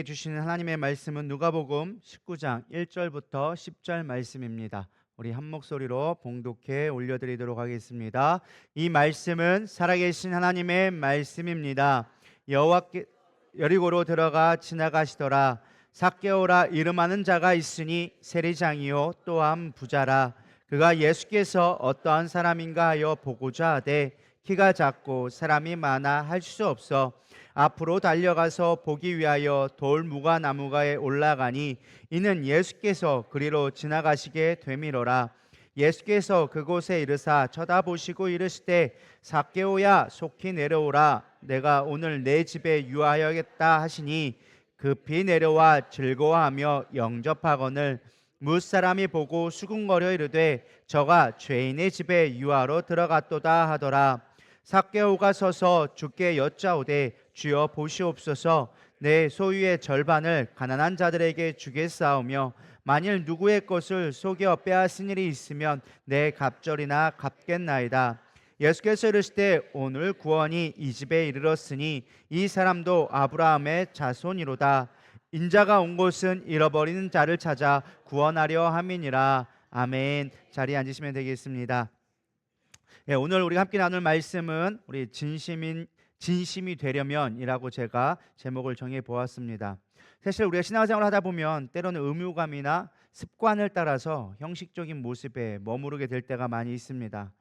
주시는 하나님의 말씀은 누가복음 19장 1절부터 10절 말씀입니다. 우리 한 목소리로 봉독해 올려드리도록 하겠습니다. 이 말씀은 살아계신 하나님의 말씀입니다. 여호와께 여리고로 들어가 지나가시더라. 삭개오라 이름하는 자가 있으니 세리장이요 또한 부자라. 그가 예수께서 어떠한 사람인가 하여 보고자 하되 키가 작고 사람이 많아 할 수 없어 앞으로 달려가서 보기 위하여 돌 무화나무가에 올라가니 이는 예수께서 그리로 지나가시게 되미로라. 예수께서 그곳에 이르사 쳐다보시고 이르시되 삭개오야 속히 내려오라. 내가 오늘 내 집에 유하여야겠다 하시니 급히 내려와 즐거워하며 영접하거늘 무사람이 보고 수군거려 이르되 저가 죄인의 집에 유하러 들어갔도다 하더라. 삭개오가 서서 주께 여짜오되 주여 보시옵소서. 내 소유의 절반을 가난한 자들에게 주겠사오며 만일 누구의 것을 속여 빼앗은 일이 있으면 내 갑절이나 갚겠나이다. 예수께서 이르시되 오늘 구원이 이 집에 이르렀으니 이 사람도 아브라함의 자손이로다. 인자가 온 곳은 잃어버리는 자를 찾아 구원하려 함이니라. 아멘. 자리에 앉으시면 되겠습니다. 오늘 우리가 함께 나눌 말씀은 우리 진심이 되려면이라고 제가 제목을 정해 보았습니다. 사실 우리가 신앙생활을 하다 보면 때로는 의무감이나 습관을 따라서 형식적인 모습에 머무르게 될 때가 많이 있습니다.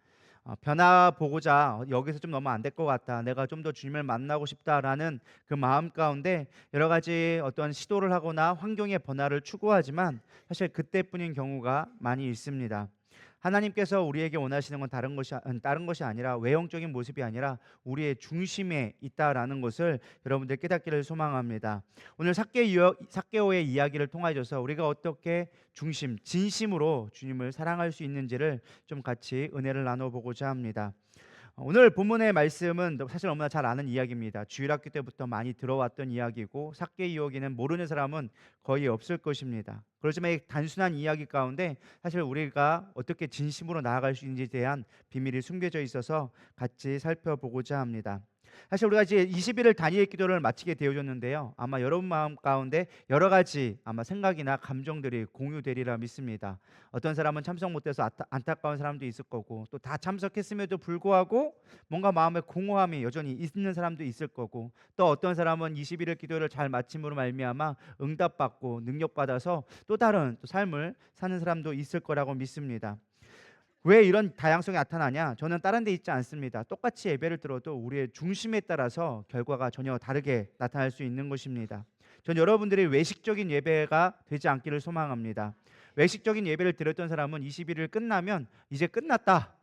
변화 보고자 여기서 좀 너무 안 될 것 같다. 내가 좀 더 주님을 만나고 싶다라는 그 마음 가운데 여러 가지 어떤 시도를 하거나 환경의 변화를 추구하지만 사실 그때뿐인 경우가 많이 있습니다. 하나님께서 우리에게 원하시는 건 다른 것이 아니라 외형적인 모습이 아니라 우리의 중심에 있다라는 것을 여러분들 깨닫기를 소망합니다. 오늘 삭개오의 이야기를 통하여서 우리가 어떻게 진심으로 주님을 사랑할 수 있는지를 좀 같이 은혜를 나눠보고자 합니다. 오늘 본문의 말씀은 사실 너무나 잘 아는 이야기입니다. 주일학교 때부터 많이 들어왔던 이야기고 삭개 이야기는 모르는 사람은 거의 없을 것입니다. 그렇지만 이 단순한 이야기 가운데 사실 우리가 어떻게 진심으로 나아갈 수 있는지에 대한 비밀이 숨겨져 있어서 같이 살펴보고자 합니다. 사실 우리가 이제 20일을 단위의 기도를 마치게 되어졌는데요. 아마 여러분 마음 가운데 여러 가지 아마 생각이나 감정들이 공유되리라 믿습니다. 어떤 사람은 참석 못해서 안타까운 사람도 있을 거고 또 다 참석했음에도 불구하고 뭔가 마음에 공허함이 여전히 있는 사람도 있을 거고 또 어떤 사람은 21일 기도를 잘 마침으로 말미암아 응답받고 능력받아서 또 다른 삶을 사는 사람도 있을 거라고 믿습니다. 왜 이런 다양성이 나타나냐? 저는 다른 데 있지 않습니다. 똑같이 예배를 들어도 우리의 중심에 따라서 결과가 전혀 다르게 나타날 수 있는 것입니다. 전 여러분들이 외식적인 예배가 되지 않기를 소망합니다. 외식적인 예배를 드렸던 사람은 21일 끝나면 이제 끝났다.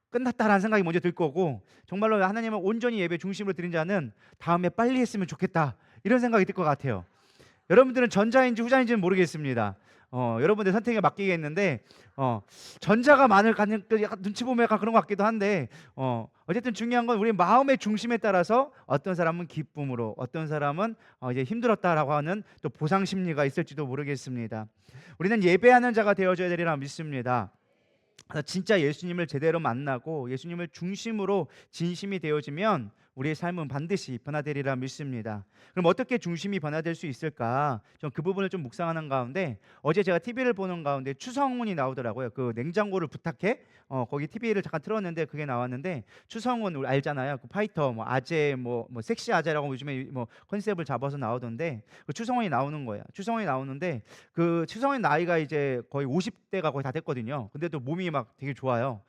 끝났다라는 생각이 먼저 들 거고 정말로 하나님을 온전히 예배 중심으로 드린 자는 다음에 빨리 했으면 좋겠다. 이런 생각이 들 것 같아요. 여러분들은 전자인지 후자인지는 모르겠습니다. 여러분들 선택에 맡기겠는데 전자가 많을 가능 약간 눈치 보면 약간 그런 것 같기도 한데 어쨌든 중요한 건 우리 마음의 중심에 따라서 어떤 사람은 기쁨으로 어떤 사람은 이제 힘들었다라고 하는 또 보상 심리가 있을지도 모르겠습니다. 우리는 예배하는 자가 되어줘야 되리라 믿습니다. 진짜 예수님을 제대로 만나고 예수님을 중심으로 진심이 되어지면 우리의 삶은 반드시 변화되리라 믿습니다. 그럼 어떻게 중심이 변화될 수 있을까? 전 그 부분을 좀 묵상하는 가운데 어제 제가 TV를 보는 가운데 추성훈이 나오더라고요. 그 냉장고를 부탁해 거기 TV를 잠깐 틀었는데 그게 나왔는데 추성훈 우리 알잖아요. 그 파이터 뭐 아재 뭐 섹시 아재라고 요즘에 뭐 컨셉을 잡아서 나오던데 그 추성훈이 나오는 거예요. 추성훈이 나오는데 그 추성훈 나이가 이제 거의 50대가 거의 다 됐거든요. 근데도 몸이 막 되게 좋아요.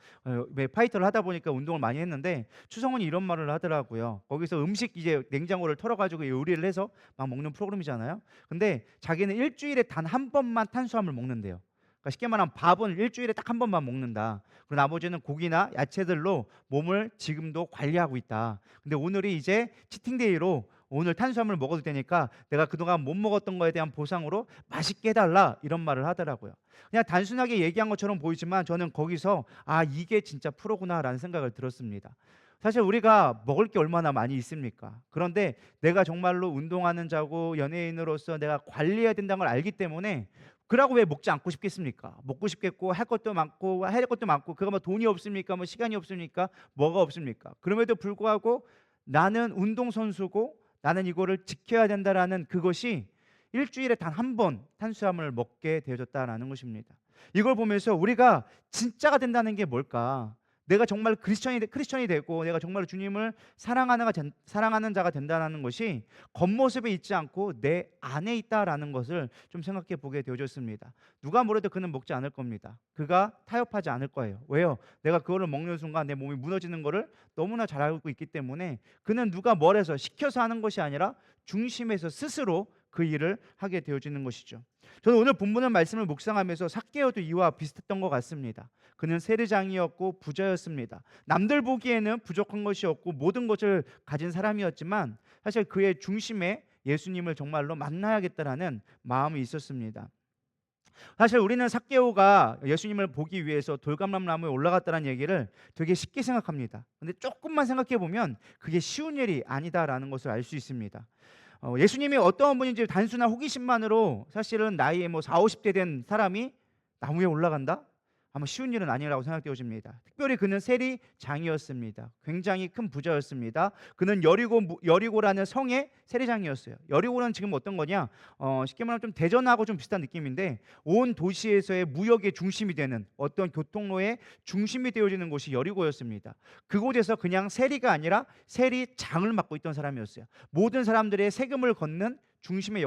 파이터를 하다 보니까 운동을 많이 했는데 추성훈이 이런 말을 하더라고요. 거기서 음식 이제 냉장고를 털어가지고 요리를 해서 막 먹는 프로그램이잖아요. 근데 자기는 일주일에 단 한 번만 탄수화물 먹는데요. 그러니까 쉽게 말하면 밥은 일주일에 딱 한 번만 먹는다. 그리고 나머지는 고기나 야채들로 몸을 지금도 관리하고 있다. 근데 오늘이 이제 치팅데이로 오늘 탄수화물을 먹어도 되니까 내가 그동안 못 먹었던 거에 대한 보상으로 맛있게 해달라 이런 말을 하더라고요. 그냥 단순하게 얘기한 것처럼 보이지만 저는 거기서 이게 진짜 프로구나라는 생각을 들었습니다. 사실 우리가 먹을 게 얼마나 많이 있습니까? 그런데 내가 정말로 운동하는 자고 연예인으로서 내가 관리해야 된다는 걸 알기 때문에 그러고 왜 먹지 않고 싶겠습니까? 먹고 싶겠고 할 것도 많고 그거 뭐 돈이 없습니까? 뭐 시간이 없습니까? 뭐가 없습니까? 그럼에도 불구하고 나는 운동선수고 나는 이거를 지켜야 된다라는 그것이 일주일에 단 한 번 탄수화물을 먹게 되어졌다라는 것입니다. 이걸 보면서 우리가 진짜가 된다는 게 뭘까? 내가 정말 크리스천이 되고 내가 정말 주님을 사랑하는 자가 된다는 것이 겉모습에 있지 않고 내 안에 있다라는 것을 좀 생각해 보게 되어졌습니다. 누가 뭐래도 그는 먹지 않을 겁니다. 그가 타협하지 않을 거예요. 왜요? 내가 그거를 먹는 순간 내 몸이 무너지는 것을 너무나 잘 알고 있기 때문에 그는 누가 뭐래서 시켜서 하는 것이 아니라 중심에서 스스로 그 일을 하게 되어지는 것이죠. 저는 오늘 본문의 말씀을 묵상하면서 삭개오도 이와 비슷했던 것 같습니다. 그는 세리장이었고 부자였습니다. 남들 보기에는 부족한 것이었고 모든 것을 가진 사람이었지만 사실 그의 중심에 예수님을 정말로 만나야겠다라는 마음이 있었습니다. 사실 우리는 삭개오가 예수님을 보기 위해서 돌감람나무에 올라갔다는 얘기를 되게 쉽게 생각합니다. 근데 조금만 생각해 보면 그게 쉬운 일이 아니다라는 것을 알 수 있습니다. 예수님이 어떤 분인지 단순한 호기심만으로 사실은 나이에 뭐 4, 50대 된 사람이 나무에 올라간다? 아마 쉬운 일은 아니라고 생각되어집니다. 특별히 그는 세리장이었습니다. 굉장히 큰 부자였습니다. 그는 여리고라는 성의 세리장이었어요. 여리고는 지금 어떤 거냐? 쉽게 말하면 좀 대전하고 좀 비슷한 느낌인데 온 도시에서의 무역의 중심이 되는 어떤 교통로의 중심이 되어지는 곳이 여리고였습니다. 그곳에서 그냥 세리가 아니라 세리장을 맡고 있던 사람이었어요. 모든 사람들의 세금을 걷는 중심의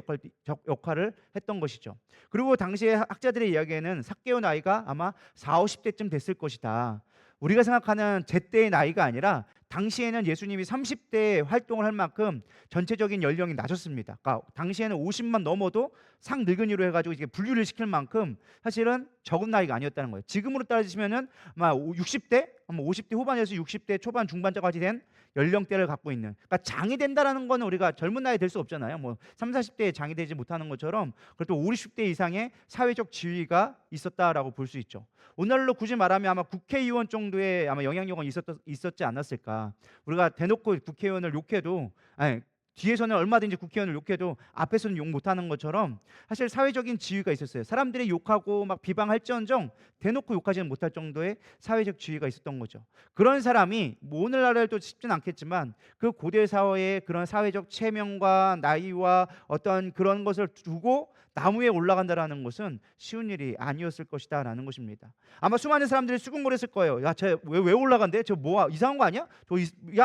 역할을 했던 것이죠. 그리고 당시에 학자들의 이야기에는 삭개오 나이가 아마 4, 50대쯤 됐을 것이다. 우리가 생각하는 제때의 나이가 아니라 당시에는 예수님이 30대에 활동을 할 만큼 전체적인 연령이 낮았습니다. 그러니까 당시에는 50만 넘어도 상늙은이로 해가지고 이게 분류를 시킬 만큼 사실은 적은 나이가 아니었다는 거예요. 지금으로 따지면은 아마 60대, 아마 50대 후반에서 60대 초반 중반까지 된 연령대를 갖고 있는, 그러니까 장이 된다라는 거는 우리가 젊은 나이에 될 수 없잖아요. 뭐 3, 40대에 장이 되지 못하는 것처럼 그래도 5, 60대 이상의 사회적 지위가 있었다라고 볼 수 있죠. 오늘날로 굳이 말하면 아마 국회의원 정도의 아마 영향력은 있었지 않았을까. 우리가 대놓고 국회의원을 욕해도, 아니, 뒤에서는 얼마든지 국회의원을 욕해도 앞에서는 욕 못하는 것처럼 사실 사회적인 지위가 있었어요. 사람들이 욕하고 막 비방할지언정 대놓고 욕하지는 못할 정도의 사회적 지위가 있었던 거죠. 그런 사람이 뭐 오늘날에도 쉽진 않겠지만 그 고대 사회의 그런 사회적 체면과 나이와 어떤 그런 것을 두고 나무에 올라간다라는 것은 쉬운 일이 아니었을 것이다라는 것입니다. 아마 수많은 사람들이 수군거렸을 거예요. 야, 쟤왜 올라간대? 저 뭐 이상한 거 아니야?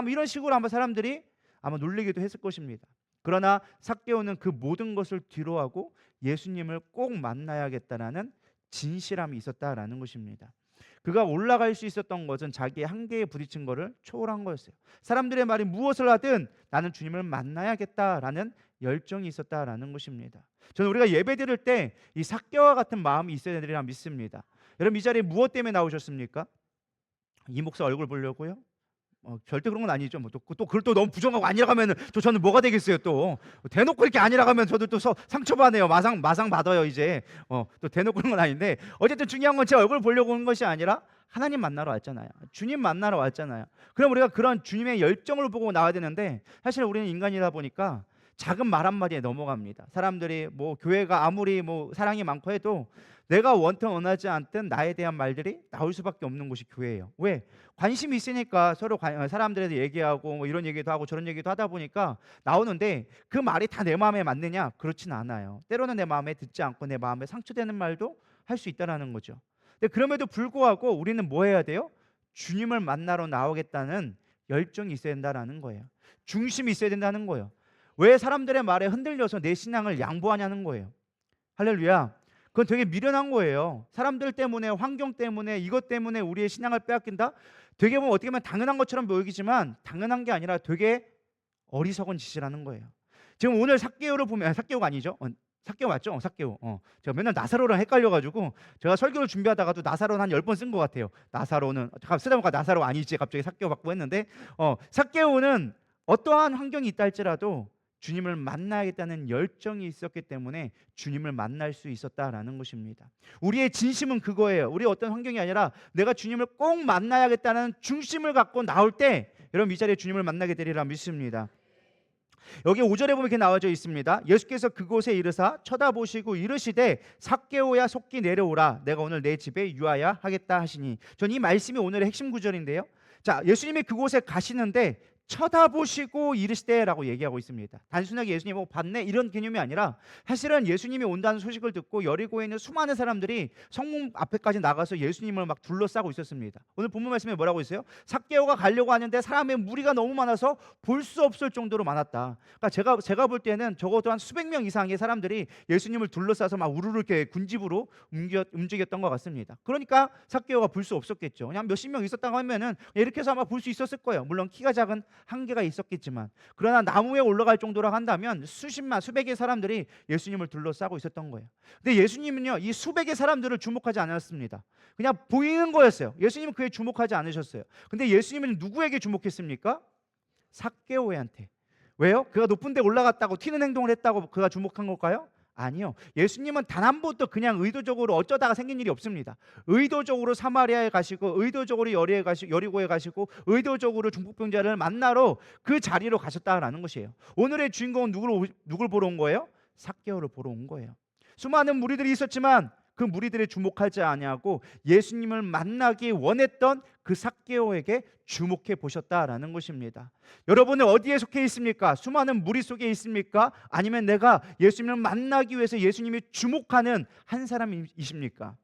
이런 식으로 아마 사람들이 아마 놀리기도 했을 것입니다. 그러나 삭개오는 그 모든 것을 뒤로하고 예수님을 꼭 만나야겠다라는 진실함이 있었다라는 것입니다. 그가 올라갈 수 있었던 것은 자기의 한계에 부딪힌 것을 초월한 거였어요. 사람들의 말이 무엇을 하든 나는 주님을 만나야겠다라는 열정이 있었다라는 것입니다. 저는 우리가 예배 드릴 때 이 삭개오와 같은 마음이 있어야 되리라 믿습니다. 여러분, 이 자리에 무엇 때문에 나오셨습니까? 이 목사 얼굴 보려고요? 절대 그런 건 아니죠. 또 그걸 또 너무 부정하고 아니라고 하면 저는 뭐가 되겠어요. 또 대놓고 이렇게 아니라고 하면 저도 또 상처받아요. 마상 받아요. 이제 또 대놓고 그런 건 아닌데, 어쨌든 중요한 건 제 얼굴 보려고 온 것이 아니라 하나님 만나러 왔잖아요. 주님 만나러 왔잖아요. 그럼 우리가 그런 주님의 열정을 보고 나와야 되는데, 사실 우리는 인간이다 보니까 작은 말 한마디에 넘어갑니다. 사람들이 뭐 교회가 아무리 뭐 사랑이 많고 해도 내가 원하지 않든 나에 대한 말들이 나올 수밖에 없는 곳이 교회예요. 왜? 관심이 있으니까 서로 사람들한테 얘기하고 뭐 이런 얘기도 하고 저런 얘기도 하다 보니까 나오는데, 그 말이 다 내 마음에 맞느냐? 그렇진 않아요. 때로는 내 마음에 듣지 않고 내 마음에 상처되는 말도 할 수 있다라는 거죠. 근데 그럼에도 불구하고 우리는 뭐 해야 돼요? 주님을 만나러 나오겠다는 열정이 있어야 된다라는 거예요. 중심이 있어야 된다는 거예요. 왜 사람들의 말에 흔들려서 내 신앙을 양보하냐는 거예요. 할렐루야. 그건 되게 미련한 거예요. 사람들 때문에, 환경 때문에, 이것 때문에 우리의 신앙을 빼앗긴다? 되게 보면 어떻게 보면 당연한 것처럼 보이지만 당연한 게 아니라 되게 어리석은 짓이라는 거예요. 지금 오늘 삭개오를 보면, 삭개오가 아니죠? 삭개오 맞죠? 삭개오. 제가 맨날 나사로랑 헷갈려가지고 제가 설교를 준비하다가도 나사로는 한 10번 쓴 것 같아요. 나사로는 쓰다 보니까 나사로 아니지 갑자기 삭개오 받고 했는데, 삭개오는 어떠한 환경이 있다 할지라도 주님을 만나야겠다는 열정이 있었기 때문에 주님을 만날 수 있었다라는 것입니다. 우리의 진심은 그거예요. 우리 어떤 환경이 아니라 내가 주님을 꼭 만나야겠다는 중심을 갖고 나올 때 여러분 이 자리에 주님을 만나게 되리라 믿습니다. 여기 5절에 보면 이렇게 나와져 있습니다. 예수께서 그곳에 이르사 쳐다보시고 이르시되 삭개오야 속히 내려오라. 내가 오늘 내 집에 유하야 하겠다 하시니. 전 이 말씀이 오늘의 핵심 구절인데요. 자, 예수님이 그곳에 가시는데 쳐다보시고 이르시되라고 얘기하고 있습니다. 단순하게 예수님 봤네 이런 개념이 아니라 사실은 예수님이 온다는 소식을 듣고 여리고에 있는 수많은 사람들이 성문 앞에까지 나가서 예수님을 막 둘러싸고 있었습니다. 오늘 본문 말씀에 뭐라고 있어요? 삭개오가 가려고 하는데 사람의 무리가 너무 많아서 볼 수 없을 정도로 많았다. 그러니까 제가 볼 때는 적어도 한 수백 명 이상의 사람들이 예수님을 둘러싸서 막 우르르 이렇게 군집으로 움직였던 것 같습니다. 그러니까 삭개오가 볼 수 없었겠죠. 그냥 몇십 명 있었다고 하면은 이렇게 해서 아마 볼 수 있었을 거예요. 물론 키가 작은 한계가 있었겠지만, 그러나 나무에 올라갈 정도로 한다면 수십만 수백의 사람들이 예수님을 둘러싸고 있었던 거예요. 근데 예수님은요 이 수백의 사람들을 주목하지 않았습니다. 그냥 보이는 거였어요. 예수님은 그에 주목하지 않으셨어요. 근데 예수님은 누구에게 주목했습니까? 삭개오한테. 왜요? 그가 높은 데 올라갔다고 튀는 행동을 했다고 그가 주목한 걸까요? 아니요. 예수님은 단 한 번도 그냥 의도적으로 어쩌다가 생긴 일이 없습니다. 의도적으로 사마리아에 가시고, 의도적으로 여리고에 가시고, 의도적으로 중풍병자를 만나러 그 자리로 가셨다라는 것이에요. 오늘의 주인공은 누굴 보러 온 거예요? 삭개오를 보러 온 거예요. 수많은 무리들이 있었지만 그 무리들이 주목하지 아니하고 예수님을 만나기 원했던 그 삭개오에게 주목해 보셨다라는 것입니다. 여러분은 어디에 속해 있습니까? 수많은 무리 속에 있습니까? 아니면 내가 예수님을 만나기 위해서 예수님이 주목하는 한 사람이십니까?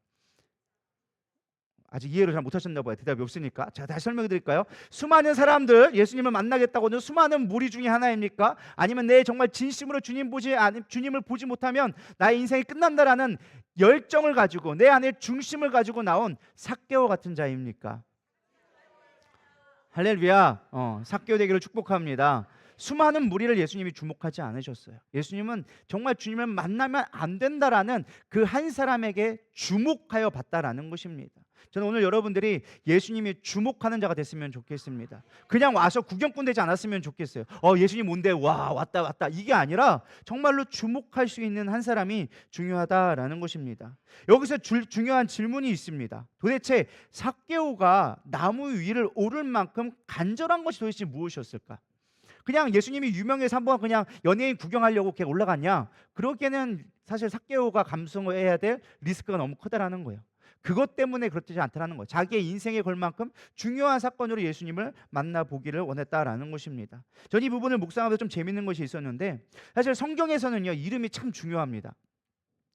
아직 이해를 잘 못하셨나 봐요. 대답이 없으니까. 제가 다시 설명해 드릴까요? 수많은 사람들 예수님을 만나겠다고 하는 수많은 무리 중에 하나입니까? 아니면 내 정말 진심으로 주님을 보지 못하면 나의 인생이 끝난다라는 열정을 가지고 내 안에 중심을 가지고 나온 삭개오 같은 자입니까? 할렐루야. 삭개오 되기를 축복합니다. 수많은 무리를 예수님이 주목하지 않으셨어요. 예수님은 정말 주님을 만나면 안 된다라는 그 한 사람에게 주목하여 봤다라는 것입니다. 저는 오늘 여러분들이 예수님이 주목하는 자가 됐으면 좋겠습니다. 그냥 와서 구경꾼 되지 않았으면 좋겠어요. 예수님 뭔데? 와, 왔다. 이게 아니라 정말로 주목할 수 있는 한 사람이 중요하다라는 것입니다. 여기서 중요한 질문이 있습니다. 도대체 삭개오가 나무 위를 오를 만큼 간절한 것이 도대체 무엇이었을까? 그냥 예수님이 유명해서 한번 그냥 연예인 구경하려고 걔 올라갔냐? 그러기에는 사실 삭개오가 감수해야 될 리스크가 너무 크다라는 거예요. 그것 때문에 그렇지 않다라는 거예요. 자기의 인생에 걸 만큼 중요한 사건으로 예수님을 만나보기를 원했다라는 것입니다. 전 이 부분을 묵상하면서 좀 재밌는 것이 있었는데, 사실 성경에서는요 이름이 참 중요합니다.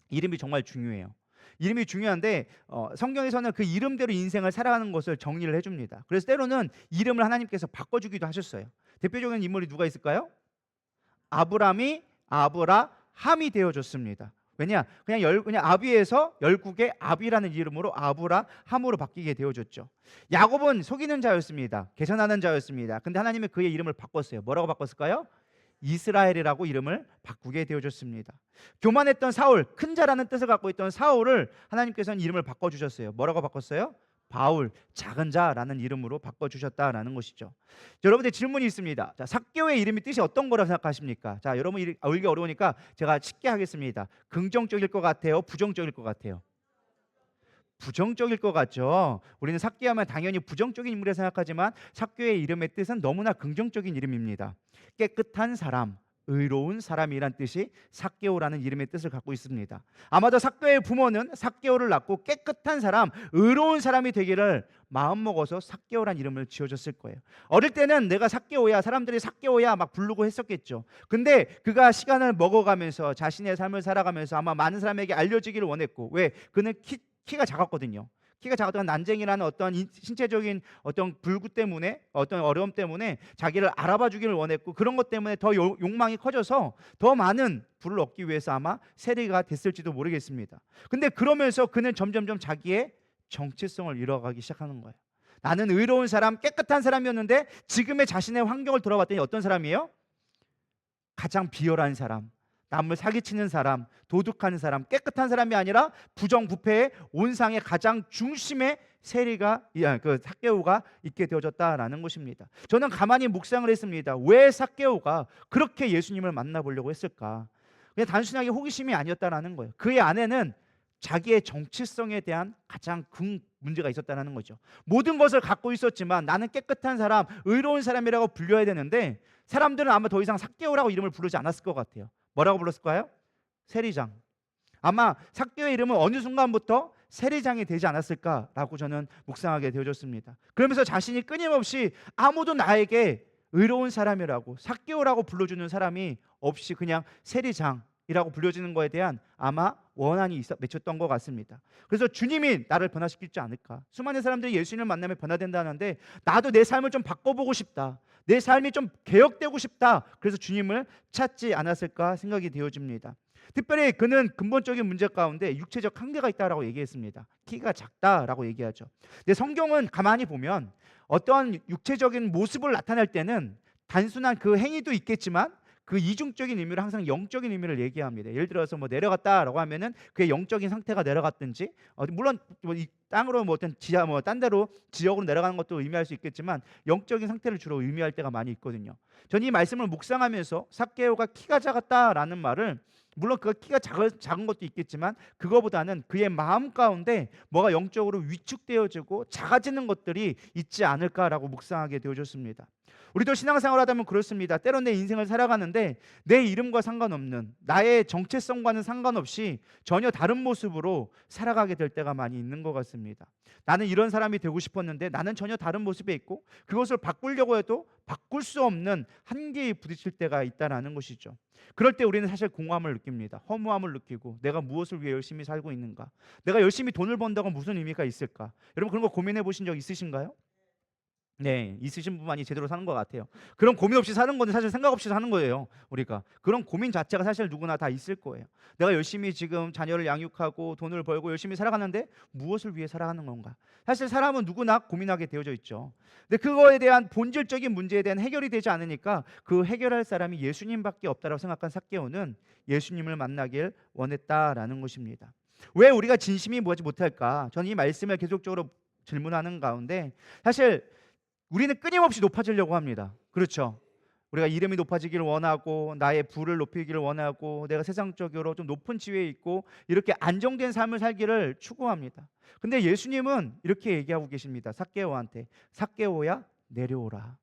이름이 정말 중요해요. 이름이 중요한데 성경에서는 그 이름대로 인생을 살아가는 것을 정리를 해줍니다. 그래서 때로는 이름을 하나님께서 바꿔주기도 하셨어요. 대표적인 인물이 누가 있을까요? 아브람이 아브라함이 되어줬습니다. 왜냐? 그냥 아비에서 열국의 아비라는 이름으로 아브라함으로 바뀌게 되어졌죠. 야곱은 속이는 자였습니다. 개선하는 자였습니다. 근데 하나님이 그의 이름을 바꿨어요. 뭐라고 바꿨을까요? 이스라엘이라고 이름을 바꾸게 되어졌습니다. 교만했던 사울, 큰 자라는 뜻을 갖고 있던 사울을 하나님께서는 이름을 바꿔주셨어요. 뭐라고 바꿨어요? 바울, 작은 자라는 이름으로 바꿔주셨다라는 것이죠. 여러분들 질문이 있습니다. 자, 삭개오의 이름이 뜻이 어떤 거라고 생각하십니까? 자, 여러분 알기 어려우니까 제가 쉽게 하겠습니다. 긍정적일 것 같아요? 부정적일 것 같아요? 부정적일 것 같죠. 우리는 삭개오하면 당연히 부정적인 인물이라 생각하지만 삭개오의 이름의 뜻은 너무나 긍정적인 이름입니다. 깨끗한 사람, 의로운 사람이란 뜻이 삭개오라는 이름의 뜻을 갖고 있습니다. 아마도 삭개오의 부모는 삭개오를 낳고 깨끗한 사람, 의로운 사람이 되기를 마음먹어서 삭개오란 이름을 지어줬을 거예요. 어릴 때는 내가 삭개오야, 사람들이 삭개오야 막 부르고 했었겠죠. 근데 그가 시간을 먹어가면서 자신의 삶을 살아가면서 아마 많은 사람에게 알려지기를 원했고, 왜? 그는 키가 작았거든요. 키가 작았던 난쟁이라는 어떤 신체적인 어떤 불구 때문에, 어떤 어려움 때문에 자기를 알아봐 주기를 원했고, 그런 것 때문에 더 욕망이 커져서 더 많은 부를 얻기 위해서 아마 세리가 됐을지도 모르겠습니다. 근데 그러면서 그는 점점점 자기의 정체성을 잃어가기 시작하는 거예요. 나는 의로운 사람, 깨끗한 사람이었는데 지금의 자신의 환경을 돌아봤더니 어떤 사람이에요? 가장 비열한 사람, 남을 사기치는 사람, 도둑하는 사람, 깨끗한 사람이 아니라 부정부패의 온상의 가장 중심에 그 삭개오가 있게 되어졌다라는 것입니다. 저는 가만히 묵상을 했습니다. 왜 삭개오가 그렇게 예수님을 만나보려고 했을까? 그냥 단순하게 호기심이 아니었다라는 거예요. 그의 안에는 자기의 정체성에 대한 가장 큰 문제가 있었다는 거죠. 모든 것을 갖고 있었지만 나는 깨끗한 사람, 의로운 사람이라고 불려야 되는데 사람들은 아마 더 이상 삭개오라고 이름을 부르지 않았을 것 같아요. 뭐라고 불렀을까요? 세리장. 아마 삭개오의 이름은 어느 순간부터 세리장이 되지 않았을까라고 저는 묵상하게 되어졌습니다. 그러면서 자신이 끊임없이 아무도 나에게 의로운 사람이라고 삭개오라고 불러주는 사람이 없이 그냥 세리장이라고 불려지는 거에 대한 아마 원한이 맺혔던 것 같습니다. 그래서 주님이 나를 변화시키지 않을까. 수많은 사람들이 예수님을 만나면 변화된다는데 나도 내 삶을 좀 바꿔보고 싶다, 내 삶이 좀 개혁되고 싶다, 그래서 주님을 찾지 않았을까 생각이 되어집니다. 특별히 그는 근본적인 문제 가운데 육체적 한계가 있다라고 얘기했습니다. 키가 작다라고 얘기하죠. 근데 성경은 가만히 보면 어떠한 육체적인 모습을 나타낼 때는 단순한 그 행위도 있겠지만 그 이중적인 의미로 항상 영적인 의미를 얘기합니다. 예를 들어서 뭐 내려갔다라고 하면은 그의 영적인 상태가 내려갔든지, 물론 이 땅으로 뭐 어떤 지하 뭐 딴 데로 지역으로 내려가는 것도 의미할 수 있겠지만 영적인 상태를 주로 의미할 때가 많이 있거든요. 저는 이 말씀을 묵상하면서 삭개오가 키가 작았다라는 말을, 물론 그 키가 작은 것도 있겠지만 그거보다는 그의 마음 가운데 뭐가 영적으로 위축되어지고 작아지는 것들이 있지 않을까라고 묵상하게 되어졌습니다. 우리도 신앙생활 하다 보면 그렇습니다. 때론 내 인생을 살아가는데 내 이름과 상관없는, 나의 정체성과는 상관없이 전혀 다른 모습으로 살아가게 될 때가 많이 있는 것 같습니다. 나는 이런 사람이 되고 싶었는데 나는 전혀 다른 모습에 있고 그것을 바꾸려고 해도 바꿀 수 없는 한계에 부딪힐 때가 있다는 것이죠. 그럴 때 우리는 사실 공허함을 느낍니다. 허무함을 느끼고 내가 무엇을 위해 열심히 살고 있는가, 내가 열심히 돈을 번다고 무슨 의미가 있을까. 여러분 그런 거 고민해 보신 적 있으신가요? 네, 있으신 분만이 제대로 사는 것 같아요. 그런 고민 없이 사는 건 사실 생각 없이 사는 거예요. 우리가 그런 고민 자체가 사실 누구나 다 있을 거예요. 내가 열심히 지금 자녀를 양육하고 돈을 벌고 열심히 살아가는데 무엇을 위해 살아가는 건가? 사실 사람은 누구나 고민하게 되어져 있죠. 근데 그거에 대한 본질적인 문제에 대한 해결이 되지 않으니까 그 해결할 사람이 예수님밖에 없다라고 생각한 삭개오는 예수님을 만나길 원했다라는 것입니다. 왜 우리가 진심이 뭐지 못할까? 저는 이 말씀을 계속적으로 질문하는 가운데 사실 우리는 끊임없이 높아지려고 합니다. 그렇죠? 우리가 이름이 높아지기를 원하고 나의 부를 높이기를 원하고 내가 세상적으로 좀 높은 지위에 있고 이렇게 안정된 삶을 살기를 추구합니다. 근데 예수님은 이렇게 얘기하고 계십니다. 삭개오한테, 삭개오야 내려오라.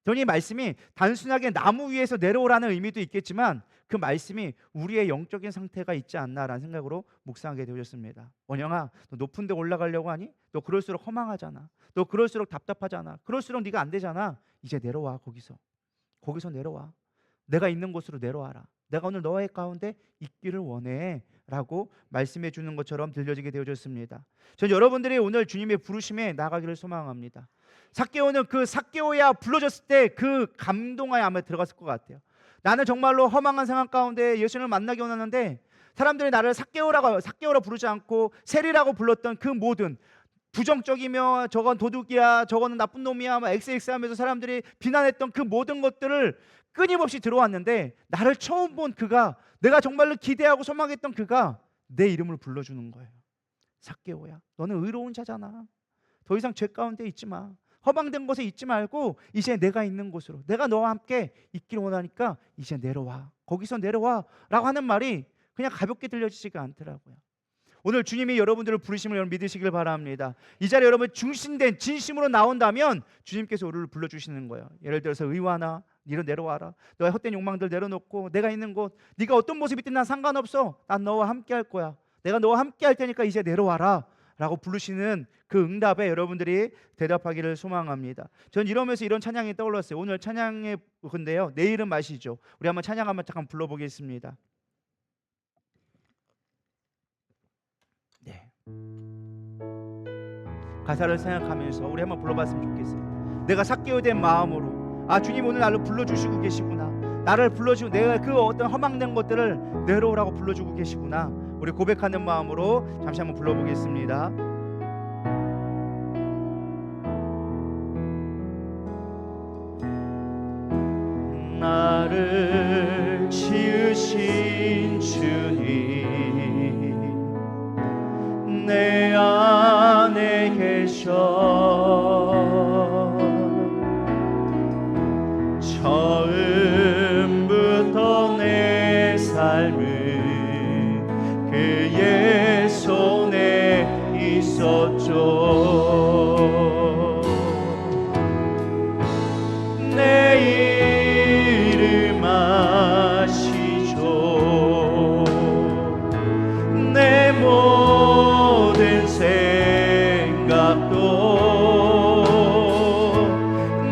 저는 이 말씀이 단순하게 나무 위에서 내려오라는 의미도 있겠지만 그 말씀이 우리의 영적인 상태가 있지 않나라는 생각으로 묵상하게 되었습니다. 원영아, 너 높은 데 올라가려고 하니? 너 그럴수록 허망하잖아. 너 그럴수록 답답하잖아. 그럴수록 네가 안 되잖아. 이제 내려와. 거기서 내려와. 내가 있는 곳으로 내려와라. 내가 오늘 너의 가운데 있기를 원해 라고 말씀해 주는 것처럼 들려지게 되어졌습니다. 전 여러분들이 오늘 주님의 부르심에 나가기를 소망합니다. 삭개오는 그 삭개오야 불러졌을 때 그 감동에 아마 들어갔을 것 같아요. 나는 정말로 허망한 상황 가운데 예수님을 만나기 원하는데 사람들이 나를 삭개오라 부르지 않고 세리라고 불렀던 그 모든 부정적이며 저건 도둑이야, 저거는 나쁜 놈이야, 막 XX 하면서 사람들이 비난했던 그 모든 것들을 끊임없이 들어왔는데 나를 처음 본 그가, 내가 정말로 기대하고 소망했던 그가 내 이름을 불러주는 거예요. 삭개오야, 너는 의로운 자잖아. 더 이상 죄 가운데 있지 마. 허망된 곳에 있지 말고 이제 내가 있는 곳으로, 내가 너와 함께 있기를 원하니까 이제 내려와. 거기서 내려와 라고 하는 말이 그냥 가볍게 들려지지가 않더라고요. 오늘 주님이 여러분들을 부르심을 여러분 믿으시길 바랍니다. 이 자리에 여러분 중심된 진심으로 나온다면 주님께서 우리를 불러주시는 거예요. 예를 들어서 의와나 니로 내려와라. 너의 헛된 욕망들 내려놓고 내가 있는 곳, 네가 어떤 모습이든 난 상관없어. 난 너와 함께 할 거야. 내가 너와 함께 할 테니까 이제 내려와라 라고 부르시는 그 응답에 여러분들이 대답하기를 소망합니다. 전 이러면서 이런 찬양이 떠올랐어요. 오늘 찬양의 건데요, 내일은 마시죠. 우리 한번 찬양 한번 잠깐 불러보겠습니다. 네. 가사를 생각하면서 우리 한번 불러봤으면 좋겠어요. 내가 삭개오 된 마음으로, 아 주님 오늘 나를 불러주시고 계시구나. 나를 불러주고 내가 그 어떤 허망된 것들을 내려오라고 불러주고 계시구나. 우리 고백하는 마음으로 잠시 한번 불러보겠습니다. 나를 지으신 주님 내 안에 계셔. 처음부터 내 삶은 그의 손에 있었죠. 내 이름 아시죠. 내 모든 생각도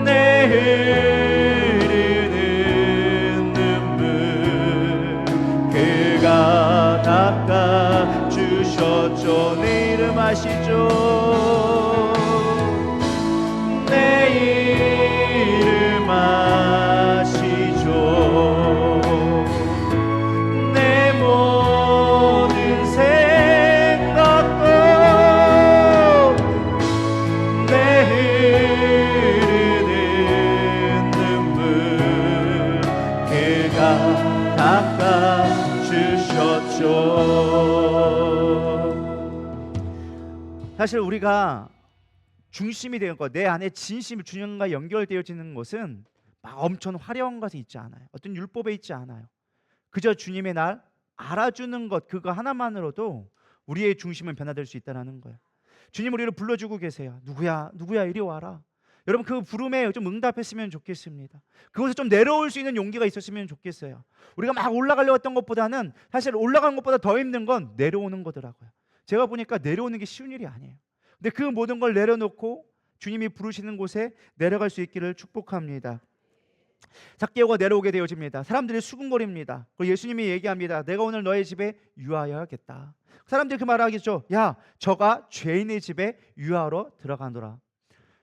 내 닦아주셨죠. 내 이름 아시죠. 내 이름 아시죠. 내 모든 생각도 내 흐르는 눈물 그가 닦아주셨죠. 사실 우리가 중심이 되는 것, 내 안에 진심이 주님과 연결되어지는 것은 막 엄청 화려한 것에 있지 않아요. 어떤 율법에 있지 않아요. 그저 주님의 날 알아주는 것, 그거 하나만으로도 우리의 중심은 변화될 수 있다는 거예요. 주님 우리를 불러주고 계세요. 누구야 누구야 이리 와라. 여러분 그 부름에 좀 응답했으면 좋겠습니다. 그것에 좀 내려올 수 있는 용기가 있었으면 좋겠어요. 우리가 막 올라가려고 했던 것보다는 사실 올라가는 것보다 더 힘든 건 내려오는 거더라고요. 제가 보니까 내려오는 게 쉬운 일이 아니에요. 근데 그 모든 걸 내려놓고 주님이 부르시는 곳에 내려갈 수 있기를 축복합니다. 삭개오가 내려오게 되어집니다. 사람들이 수군거립니다. 그리고 예수님이 얘기합니다. 내가 오늘 너의 집에 유하여야겠다. 사람들이 그 말을 하겠죠. 야, 저가 죄인의 집에 유하러 들어가노라.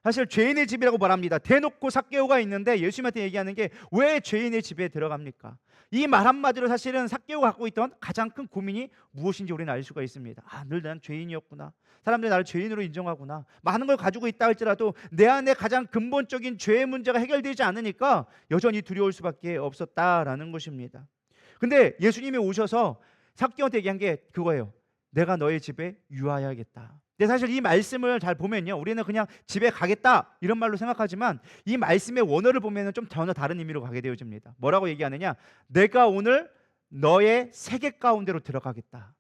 사실 죄인의 집이라고 말합니다. 대놓고 삭개오가 있는데 예수님한테 얘기하는 게 왜 죄인의 집에 들어갑니까? 이 말 한마디로 사실은 삭개오가 갖고 있던 가장 큰 고민이 무엇인지 우리는 알 수가 있습니다. 늘 난 죄인이었구나. 사람들이 나를 죄인으로 인정하구나. 많은 걸 가지고 있다 할지라도 내 안에 가장 근본적인 죄의 문제가 해결되지 않으니까 여전히 두려울 수밖에 없었다라는 것입니다. 근데 예수님이 오셔서 삭개오한테 얘기한 게 그거예요. 내가 너의 집에 유하여야겠다. 근데 사실 이 말씀을 잘 보면요, 우리는 그냥 집에 가겠다 이런 말로 생각하지만 이 말씀의 원어를 보면 좀 전혀 다른 의미로 가게 되어집니다. 뭐라고 얘기하느냐? 내가 오늘 너의 세계 가운데로 들어가겠다.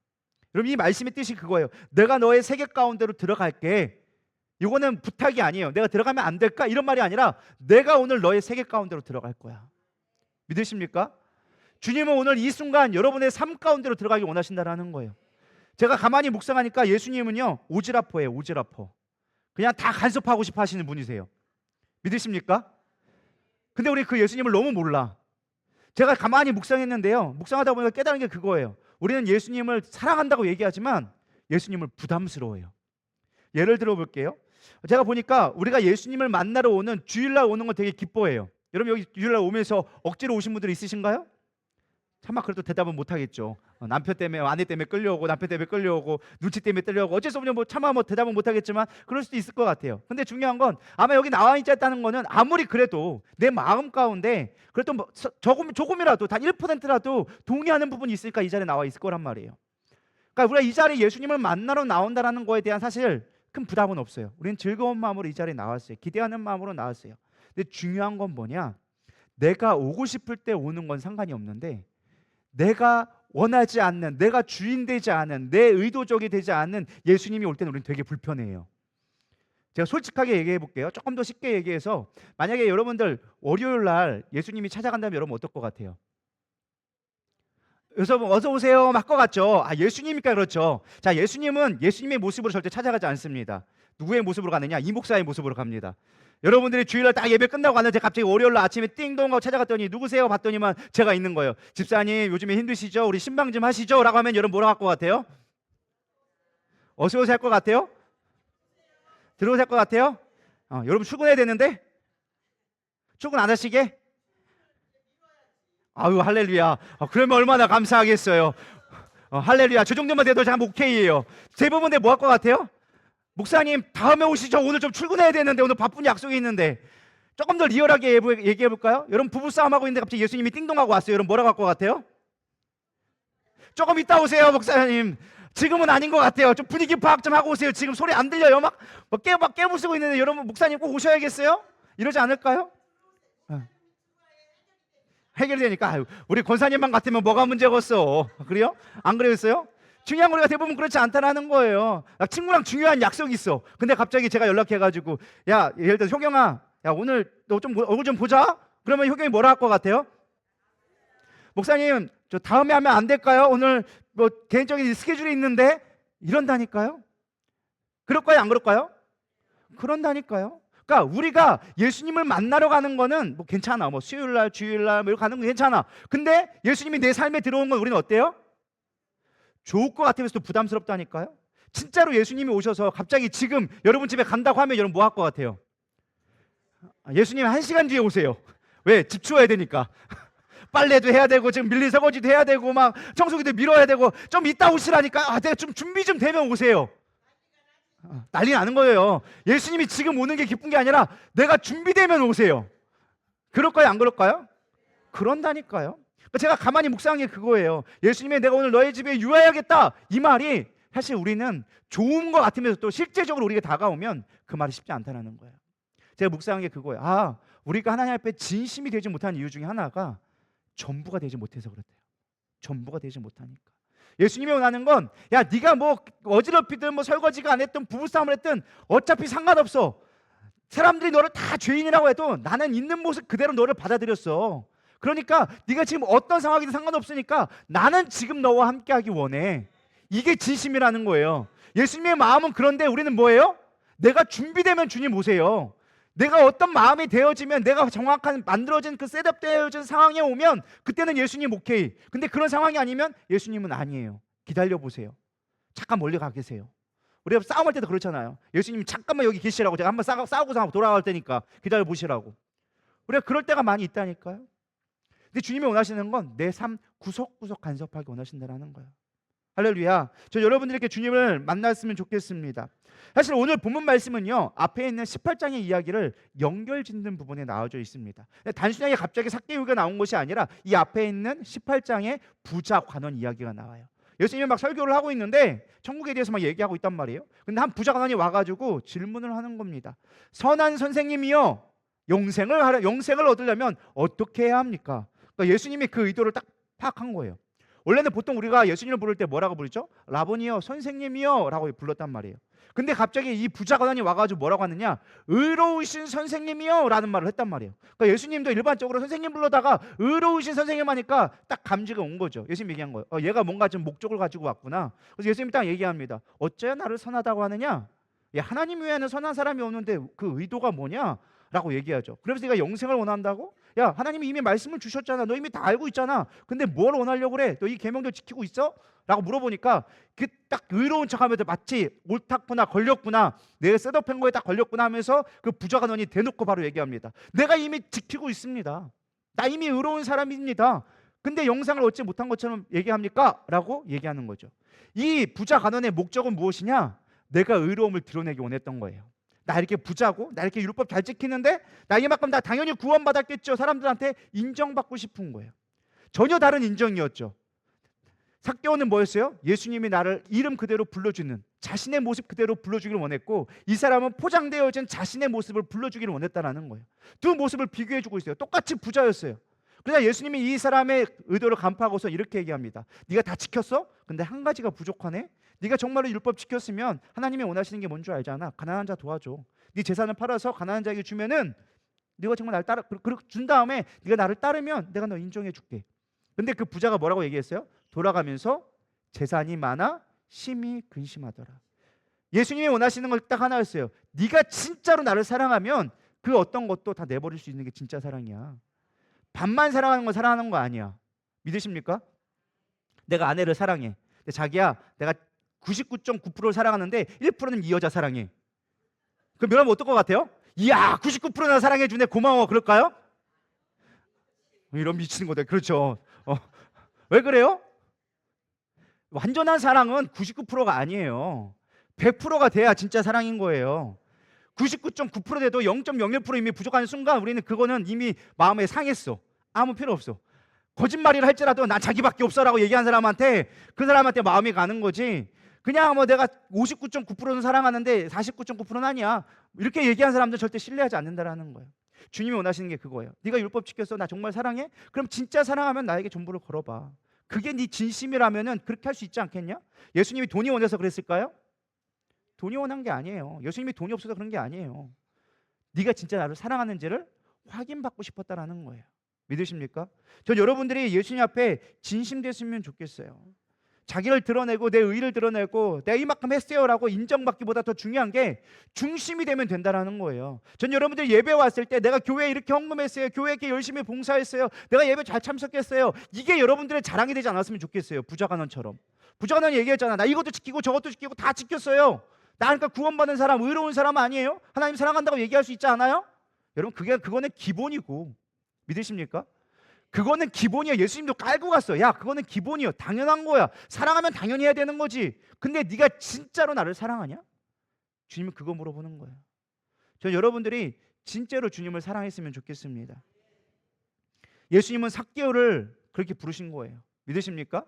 여러분 이 말씀의 뜻이 그거예요. 내가 너의 세계 가운데로 들어갈게. 이거는 부탁이 아니에요. 내가 들어가면 안 될까? 이런 말이 아니라 내가 오늘 너의 세계 가운데로 들어갈 거야. 믿으십니까? 주님은 오늘 이 순간 여러분의 삶 가운데로 들어가기 원하신다는 거예요. 제가 가만히 묵상하니까 예수님은요 오지라퍼예요. 오지라퍼. 그냥 다 간섭하고 싶어 하시는 분이세요. 믿으십니까? 근데 우리 그 예수님을 너무 몰라. 제가 가만히 묵상했는데요, 묵상하다 보니까 깨달은 게 그거예요. 우리는 예수님을 사랑한다고 얘기하지만 예수님을 부담스러워해요. 예를 들어 볼게요. 제가 보니까 우리가 예수님을 만나러 오는 주일날 오는 거 되게 기뻐해요. 여러분 여기 주일날 오면서 억지로 오신 분들 있으신가요? 차마 그래도 대답은 못 하겠죠. 남편 때문에, 아내 때문에 끌려오고, 남편 때문에 끌려오고, 눈치 때문에 끌려오고, 어쩔 수 없냐 차마 대답은 못 하겠지만 그럴 수도 있을 것 같아요. 근데 중요한 건 아마 여기 나와 있다는 거는 아무리 그래도 내 마음 가운데 그래도 조금이라도 단 1%라도 동의하는 부분이 있으니까 이 자리에 나와 있을 거란 말이에요. 그러니까 우리가 이 자리에 예수님을 만나러 나온다는 거에 대한 사실 큰 부담은 없어요. 우리는 즐거운 마음으로 이 자리에 나왔어요. 기대하는 마음으로 나왔어요. 근데 중요한 건 뭐냐? 내가 오고 싶을 때 오는 건 상관이 없는데 내가 원하지 않는, 내가 주인 되지 않은, 내 의도적이 되지 않는 예수님이 올 때는 우리는 되게 불편해요. 제가 솔직하게 얘기해 볼게요. 조금 더 쉽게 얘기해서 만약에 여러분들 월요일 날 예수님이 찾아간다면 여러분 어떨 것 같아요? 여러분 어서 오세요 막 것 같죠? 예수님이니까 그렇죠. 자, 예수님은 예수님의 모습으로 절대 찾아가지 않습니다. 누구의 모습으로 가느냐? 이 목사의 모습으로 갑니다. 여러분들이 주일날 딱 예배 끝나고 갔는데 갑자기 월요일 날 아침에 띵동 하고 찾아갔더니 누구세요? 봤더니만 제가 있는 거예요. 집사님 요즘에 힘드시죠? 우리 신방 좀 하시죠? 라고 하면 여러분 뭐라고 할 것 같아요? 어서 오세요 할 것 같아요? 들어오세요 할 것 같아요? 여러분 출근해야 되는데? 출근 안 하시게? 아유 할렐루야. 그러면 얼마나 감사하겠어요. 할렐루야. 저 정도만 돼도 참 오케이예요. 대부분 뭐 할 것 같아요? 목사님 다음에 오시죠. 오늘 좀 출근해야 되는데, 오늘 바쁜 약속이 있는데. 조금 더 리얼하게 얘기해 볼까요? 여러분 부부싸움하고 있는데 갑자기 예수님이 띵동하고 왔어요. 여러분 뭐라고 할 것 같아요? 조금 이따 오세요 목사님. 지금은 아닌 것 같아요. 좀 분위기 파악 좀 하고 오세요. 지금 소리 안 들려요. 막 깨부수고 있는데 여러분 목사님 꼭 오셔야겠어요? 이러지 않을까요? 해결되니까 우리 권사님만 같으면 뭐가 문제겠어. 그래요? 안 그랬어요? 중요한 건 우리가 대부분 그렇지 않다라는 거예요. 친구랑 중요한 약속이 있어. 근데 갑자기 제가 연락해가지고 야 예를 들어 효경아, 야 오늘 너 좀 얼굴 좀 보자. 그러면 효경이 뭐라 할 것 같아요? 목사님 저 다음에 하면 안 될까요? 오늘 뭐 개인적인 스케줄이 있는데. 이런다니까요. 그럴까요? 안 그럴까요? 그런다니까요. 그러니까 우리가 예수님을 만나러 가는 거는 뭐 괜찮아. 뭐 수요일날 주일날 뭐 이렇게 가는 거 괜찮아. 근데 예수님이 내 삶에 들어온 건 우리는 어때요? 좋을 것 같으면서도 부담스럽다니까요. 진짜로 예수님이 오셔서 갑자기 지금 여러분 집에 간다고 하면 여러분 뭐 할 것 같아요? 예수님 1시간 뒤에 오세요. 왜? 집 치워야 되니까. 빨래도 해야 되고 지금 밀린 설거지도 해야 되고 막 청소기도 밀어야 되고 좀 이따 오시라니까. 내가 좀 준비 좀 되면 오세요. 난리 나는 거예요. 예수님이 지금 오는 게 기쁜 게 아니라 내가 준비되면 오세요. 그럴까요? 안 그럴까요? 그런다니까요. 그러니까 제가 가만히 묵상한 게 그거예요. 예수님이 내가 오늘 너의 집에 유하야겠다 이 말이 사실 우리는 좋은 것 같으면서 또 실제적으로 우리가 다가오면 그 말이 쉽지 않다는 거예요. 제가 묵상한 게 그거예요. 우리가 하나님 앞에 진심이 되지 못한 이유 중에 하나가 전부가 되지 못해서 그렇대요. 전부가 되지 못하니까. 예수님이 원하는 건 네가 뭐 어지럽히든 뭐 설거지가 안 했든 부부싸움을 했든 어차피 상관없어. 사람들이 너를 다 죄인이라고 해도 나는 있는 모습 그대로 너를 받아들였어. 그러니까 네가 지금 어떤 상황이든 상관없으니까 나는 지금 너와 함께하기 원해. 이게 진심이라는 거예요. 예수님의 마음은 그런데 우리는 뭐예요? 내가 준비되면 주님 오세요. 내가 어떤 마음이 되어지면 내가 정확한 만들어진 그 셋업되어진 상황에 오면 그때는 예수님 오케이. 근데 그런 상황이 아니면 예수님은 아니에요. 기다려보세요. 잠깐 멀리 가 계세요. 우리가 싸움할 때도 그렇잖아요. 예수님이 잠깐만 여기 계시라고 제가 한번 싸우고 돌아갈 테니까 기다려보시라고. 우리가 그럴 때가 많이 있다니까요. 근데 주님이 원하시는 건 내 삶 구석구석 간섭하게 원하신다는 거예요. 할렐루야. 저 여러분들이 이렇게 주님을 만났으면 좋겠습니다. 사실 오늘 본문 말씀은요 앞에 있는 18장의 이야기를 연결짓는 부분에 나와져 있습니다. 단순하게 갑자기 삭개오가 나온 것이 아니라 이 앞에 있는 18장의 부자 관원 이야기가 나와요. 예수님이 막 설교를 하고 있는데 천국에 대해서 막 얘기하고 있단 말이에요. 근데 한 부자 관원이 와가지고 질문을 하는 겁니다. 선한 선생님이요, 영생을 얻으려면 어떻게 해야 합니까? 그러니까 예수님이 그 의도를 딱 파악한 거예요. 원래는 보통 우리가 예수님을 부를 때 뭐라고 부르죠? 라보니요, 선생님이요 라고 불렀단 말이에요. 근데 갑자기 이 부자 관원이 와가지고 뭐라고 하느냐? 의로우신 선생님이요 라는 말을 했단 말이에요. 그러니까 예수님도 일반적으로 선생님 불러다가 의로우신 선생님 하니까 딱 감지가 온 거죠. 예수님 얘기한 거예요. 얘가 뭔가 좀 목적을 가지고 왔구나. 그래서 예수님이 딱 얘기합니다. 어째야 나를 선하다고 하느냐? 하나님 외에는 선한 사람이 없는데 그 의도가 뭐냐? 라고 얘기하죠. 그래서 네가 영생을 원한다고? 하나님이 이미 말씀을 주셨잖아. 너 이미 다 알고 있잖아. 근데 뭘 원하려고 그래? 너 이 계명들 지키고 있어? 라고 물어보니까 그 딱 의로운 척하면서 마치 옳다구나, 걸렸구나, 내가 셋업한 거에 딱 걸렸구나 하면서 그 부자 관원이 대놓고 바로 얘기합니다. 내가 이미 지키고 있습니다. 나 이미 의로운 사람입니다. 근데 영생을 얻지 못한 것처럼 얘기합니까? 라고 얘기하는 거죠. 이 부자 관원의 목적은 무엇이냐? 내가 의로움을 드러내기 원했던 거예요. 나 이렇게 부자고 나 이렇게 율법 잘 지키는데 나 이만큼 나 당연히 구원받았겠죠. 사람들한테 인정받고 싶은 거예요. 전혀 다른 인정이었죠. 삭개오는 뭐였어요? 예수님이 나를 이름 그대로 불러주는, 자신의 모습 그대로 불러주기를 원했고, 이 사람은 포장되어진 자신의 모습을 불러주기를 원했다는 거예요. 두 모습을 비교해주고 있어요. 똑같이 부자였어요. 그러나 예수님이 이 사람의 의도를 간파하고서 이렇게 얘기합니다. 네가 다 지켰어? 근데 한 가지가 부족하네. 네가 정말로 율법 지켰으면 하나님이 원하시는 게 뭔 줄 알잖아. 가난한 자 도와줘. 네 재산을 팔아서 가난한 자에게 주면은 네가 정말 나를 따라 준 다음에 네가 나를 따르면 내가 너 인정해 줄게. 근데 그 부자가 뭐라고 얘기했어요? 돌아가면서 재산이 많아 심히 근심하더라. 예수님이 원하시는 걸 딱 하나였어요. 네가 진짜로 나를 사랑하면 그 어떤 것도 다 내버릴 수 있는 게 진짜 사랑이야. 반만 사랑하는 건 사랑하는 거 아니야. 믿으십니까? 내가 아내를 사랑해. 근데 자기야, 내가 99.9%를 사랑하는데 1%는 이 여자 사랑해. 그럼 여러분 어떨 것 같아요? 이야, 99%나 사랑해 주네, 고마워, 그럴까요? 이런 미치는 거다. 그렇죠. 왜 그래요? 완전한 사랑은 99%가 아니에요. 100%가 돼야 진짜 사랑인 거예요. 99.9% 돼도 0.01% 이미 부족한 순간 우리는 그거는 이미 마음에 상했어. 아무 필요 없어. 거짓말이라 할지라도 난 자기밖에 없어라고 얘기한 사람한테 그 사람한테 마음이 가는 거지. 그냥 뭐 내가 59.9%는 사랑하는데 49.9%는 아니야, 이렇게 얘기한 사람들 절대 신뢰하지 않는다라는 거예요. 주님이 원하시는 게 그거예요. 네가 율법 지켰어? 나 정말 사랑해? 그럼 진짜 사랑하면 나에게 전부를 걸어봐. 그게 네 진심이라면은 그렇게 할 수 있지 않겠냐? 예수님이 돈이 원해서 그랬을까요? 돈이 원한 게 아니에요. 예수님이 돈이 없어서 그런 게 아니에요. 네가 진짜 나를 사랑하는지를 확인받고 싶었다라는 거예요. 믿으십니까? 전 여러분들이 예수님 앞에 진심됐으면 좋겠어요. 자기를 드러내고 내 의를 드러내고 내가 이만큼 했어요라고 인정받기보다 더 중요한 게 중심이 되면 된다는 거예요. 전 여러분들이 예배 왔을 때 내가 교회에 이렇게 헌금했어요, 교회에 이렇게 열심히 봉사했어요, 내가 예배 잘 참석했어요, 이게 여러분들의 자랑이 되지 않았으면 좋겠어요. 부자 간원처럼 부자가 너는 얘기했잖아. 나 이것도 지키고 저것도 지키고 다 지켰어요. 나 그러니까 구원받은 사람, 의로운 사람 아니에요? 하나님 사랑한다고 얘기할 수 있지 않아요? 여러분 그거는 기본이고, 믿으십니까? 그거는 기본이야. 예수님도 깔고 갔어. 야, 그거는 기본이야. 당연한 거야. 사랑하면 당연히 해야 되는 거지. 근데 네가 진짜로 나를 사랑하냐? 주님은 그거 물어보는 거예요. 저 여러분들이 진짜로 주님을 사랑했으면 좋겠습니다. 예수님은 삭개오를 그렇게 부르신 거예요. 믿으십니까?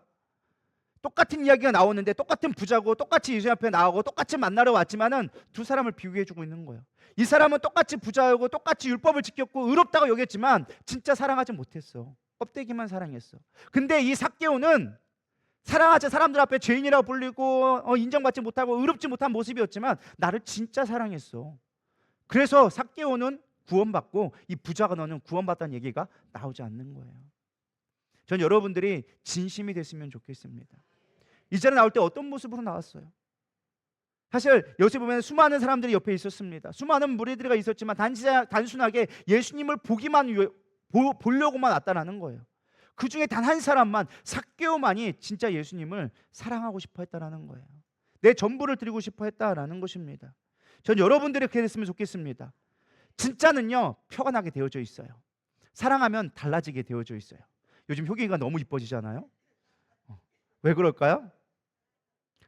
똑같은 이야기가 나오는데 똑같은 부자고 똑같이 예수 앞에 나오고 똑같이 만나러 왔지만은 두 사람을 비교해주고 있는 거예요. 이 사람은 똑같이 부자고 똑같이 율법을 지켰고 의롭다고 여겼지만 진짜 사랑하지 못했어. 껍데기만 사랑했어. 근데 이 삭개오는 사랑하지, 사람들 앞에 죄인이라고 불리고 인정받지 못하고 의롭지 못한 모습이었지만 나를 진짜 사랑했어. 그래서 삭개오는 구원받고 이 부자가 너는 구원받다는 얘기가 나오지 않는 거예요. 전 여러분들이 진심이 됐으면 좋겠습니다. 이 자리에 나올 때 어떤 모습으로 나왔어요? 사실 여기 보면 수많은 사람들이 옆에 있었습니다. 수많은 무리들이 있었지만 단순하게 예수님을 보려고만 왔다라는 거예요. 그 중에 단 한 사람만, 삭개오만이 진짜 예수님을 사랑하고 싶어 했다라는 거예요. 내 전부를 드리고 싶어 했다라는 것입니다. 전 여러분들이 그렇게 됐으면 좋겠습니다. 진짜는요, 표가 나게 되어져 있어요. 사랑하면 달라지게 되어져 있어요. 요즘 효경이가 너무 이뻐지잖아요. 왜 그럴까요?